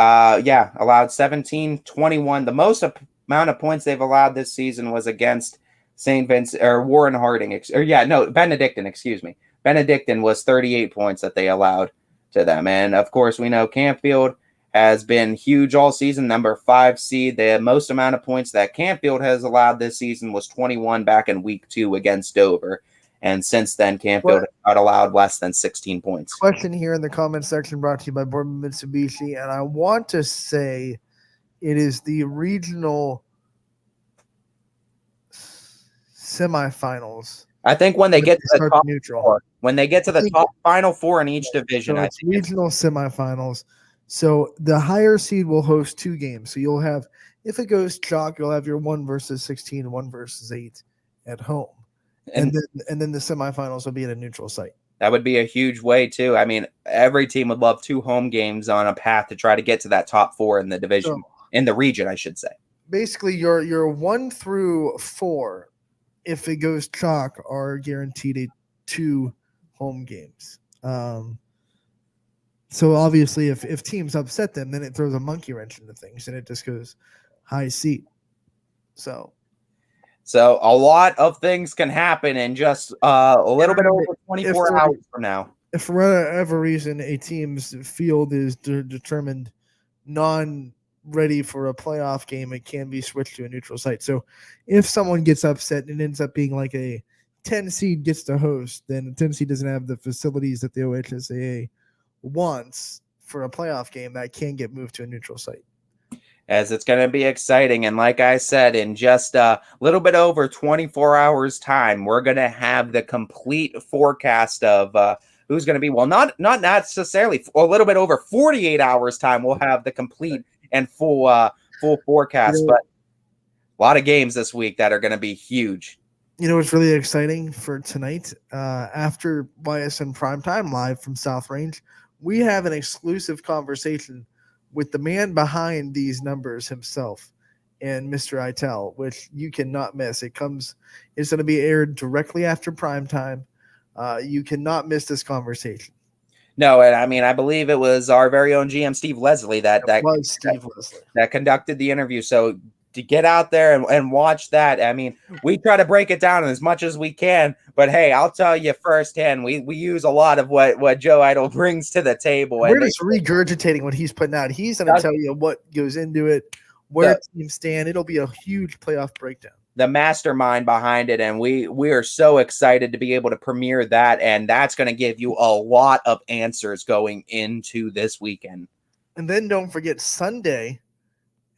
[SPEAKER 5] 17-21. The most amount of points they've allowed this season was against St. Vincent or Warren Harding, Benedictine, excuse me. Benedictine was 38 points that they allowed to them. And of course, we know Canfield has been huge all season, number 5 seed. The most amount of points that Canfield has allowed this season was 21 back in week 2 against Dover. And since then, Canfield has not allowed less than 16 points.
[SPEAKER 3] Question here in the comment section brought to you by Boardman Mitsubishi. And I want to say it is the regional semifinals.
[SPEAKER 5] I think when they get to the top four, top final 4 in each division,
[SPEAKER 3] so it's regional semifinals. So the higher seed will host 2 games. So you'll have, if it goes chalk, you'll have your 1 versus 16 and 1 versus 8 at home, and then the semifinals will be at a neutral site.
[SPEAKER 5] That would be a huge way too. I mean, every team would love 2 home games on a path to try to get to that top 4 in the division, in the region, I should say.
[SPEAKER 3] Basically, your 1 through 4. If it goes chalk, are guaranteed 2 home games. So obviously, if teams upset them, then it throws a monkey wrench into things, and it just goes high seed. So
[SPEAKER 5] a lot of things can happen in just a little bit over 24 hours from now.
[SPEAKER 3] If for whatever reason a team's field is determined non-ready for a playoff game, it can be switched to a neutral site. So if someone gets upset and it ends up being like a 10 seed gets to host, then the 10 seed doesn't have the facilities that the OHSAA wants for a playoff game, that can get moved to a neutral site.
[SPEAKER 5] As it's going to be exciting. And like I said, in just a little bit over 24 hours time, we're going to have the complete forecast of who's going to be, well, not necessarily a little bit over 48 hours time. We'll have the complete and full forecast, but a lot of games this week that are going to be huge.
[SPEAKER 3] You know what's really exciting for tonight? After YSN Primetime live from South Range, we have an exclusive conversation with the man behind these numbers himself and Mr. Itel, which you cannot miss. It's going to be aired directly after primetime. You cannot miss this conversation.
[SPEAKER 5] No, and I mean, I believe it was our very own GM Steve Leslie that conducted the interview. So to get out there and watch that, I mean, we try to break it down as much as we can. But hey, I'll tell you firsthand, we use a lot of what Joe Idle brings to the table.
[SPEAKER 3] We're just regurgitating what he's putting out. He's going to tell you what goes into it, where teams stand. It'll be a huge playoff breakdown.
[SPEAKER 5] The mastermind behind it, and we are so excited to be able to premiere that, and that's going to give you a lot of answers going into this weekend.
[SPEAKER 3] And then don't forget Sunday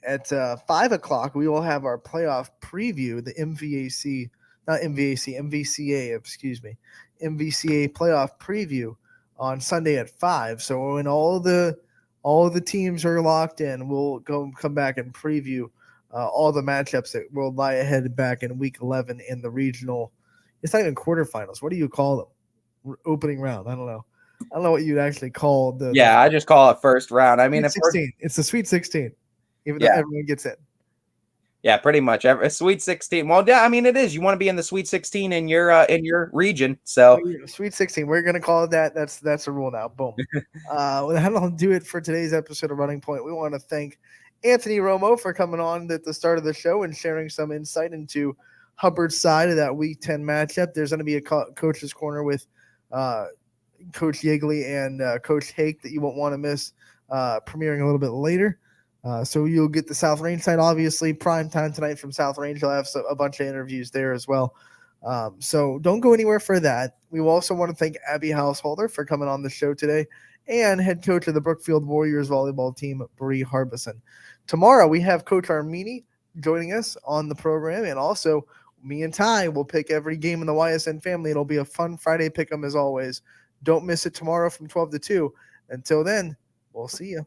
[SPEAKER 3] at 5 o'clock, we will have our playoff preview, the MVCA playoff preview on Sunday at 5. So when all the teams are locked in, we'll come back and preview all the matchups that will lie ahead back in week 11 in the regional. It's not even quarterfinals. What do you call them? Opening round. I don't know. I don't know what you'd actually call the.
[SPEAKER 5] Yeah, I just call it first round. I mean,
[SPEAKER 3] Sweet 16. It's the Sweet 16, even though everyone gets in.
[SPEAKER 5] Yeah, pretty much. A Sweet 16. Well, yeah, I mean, it is. You want to be in the Sweet 16 in your region. So
[SPEAKER 3] Sweet 16. We're gonna call it that. That's a rule now. Boom. That'll do it for today's episode of Running Point. We want to thank Anthony Romo for coming on at the start of the show and sharing some insight into Hubbard's side of that Week 10 matchup. There's going to be a coach's corner with Coach Yeagley and Coach Hake that you won't want to miss, premiering a little bit later. So you'll get the South Range side, obviously, prime time tonight from South Range. You'll have a bunch of interviews there as well. So don't go anywhere for that. We also want to thank Abby Householder for coming on the show today and head coach of the Brookfield Warriors volleyball team, Bree Harbison. Tomorrow we have Coach Armini joining us on the program, and also me and Ty will pick every game in the YSN family. It'll be a fun Friday pick'em as always. Don't miss it tomorrow from 12 to 2. Until then, we'll see you.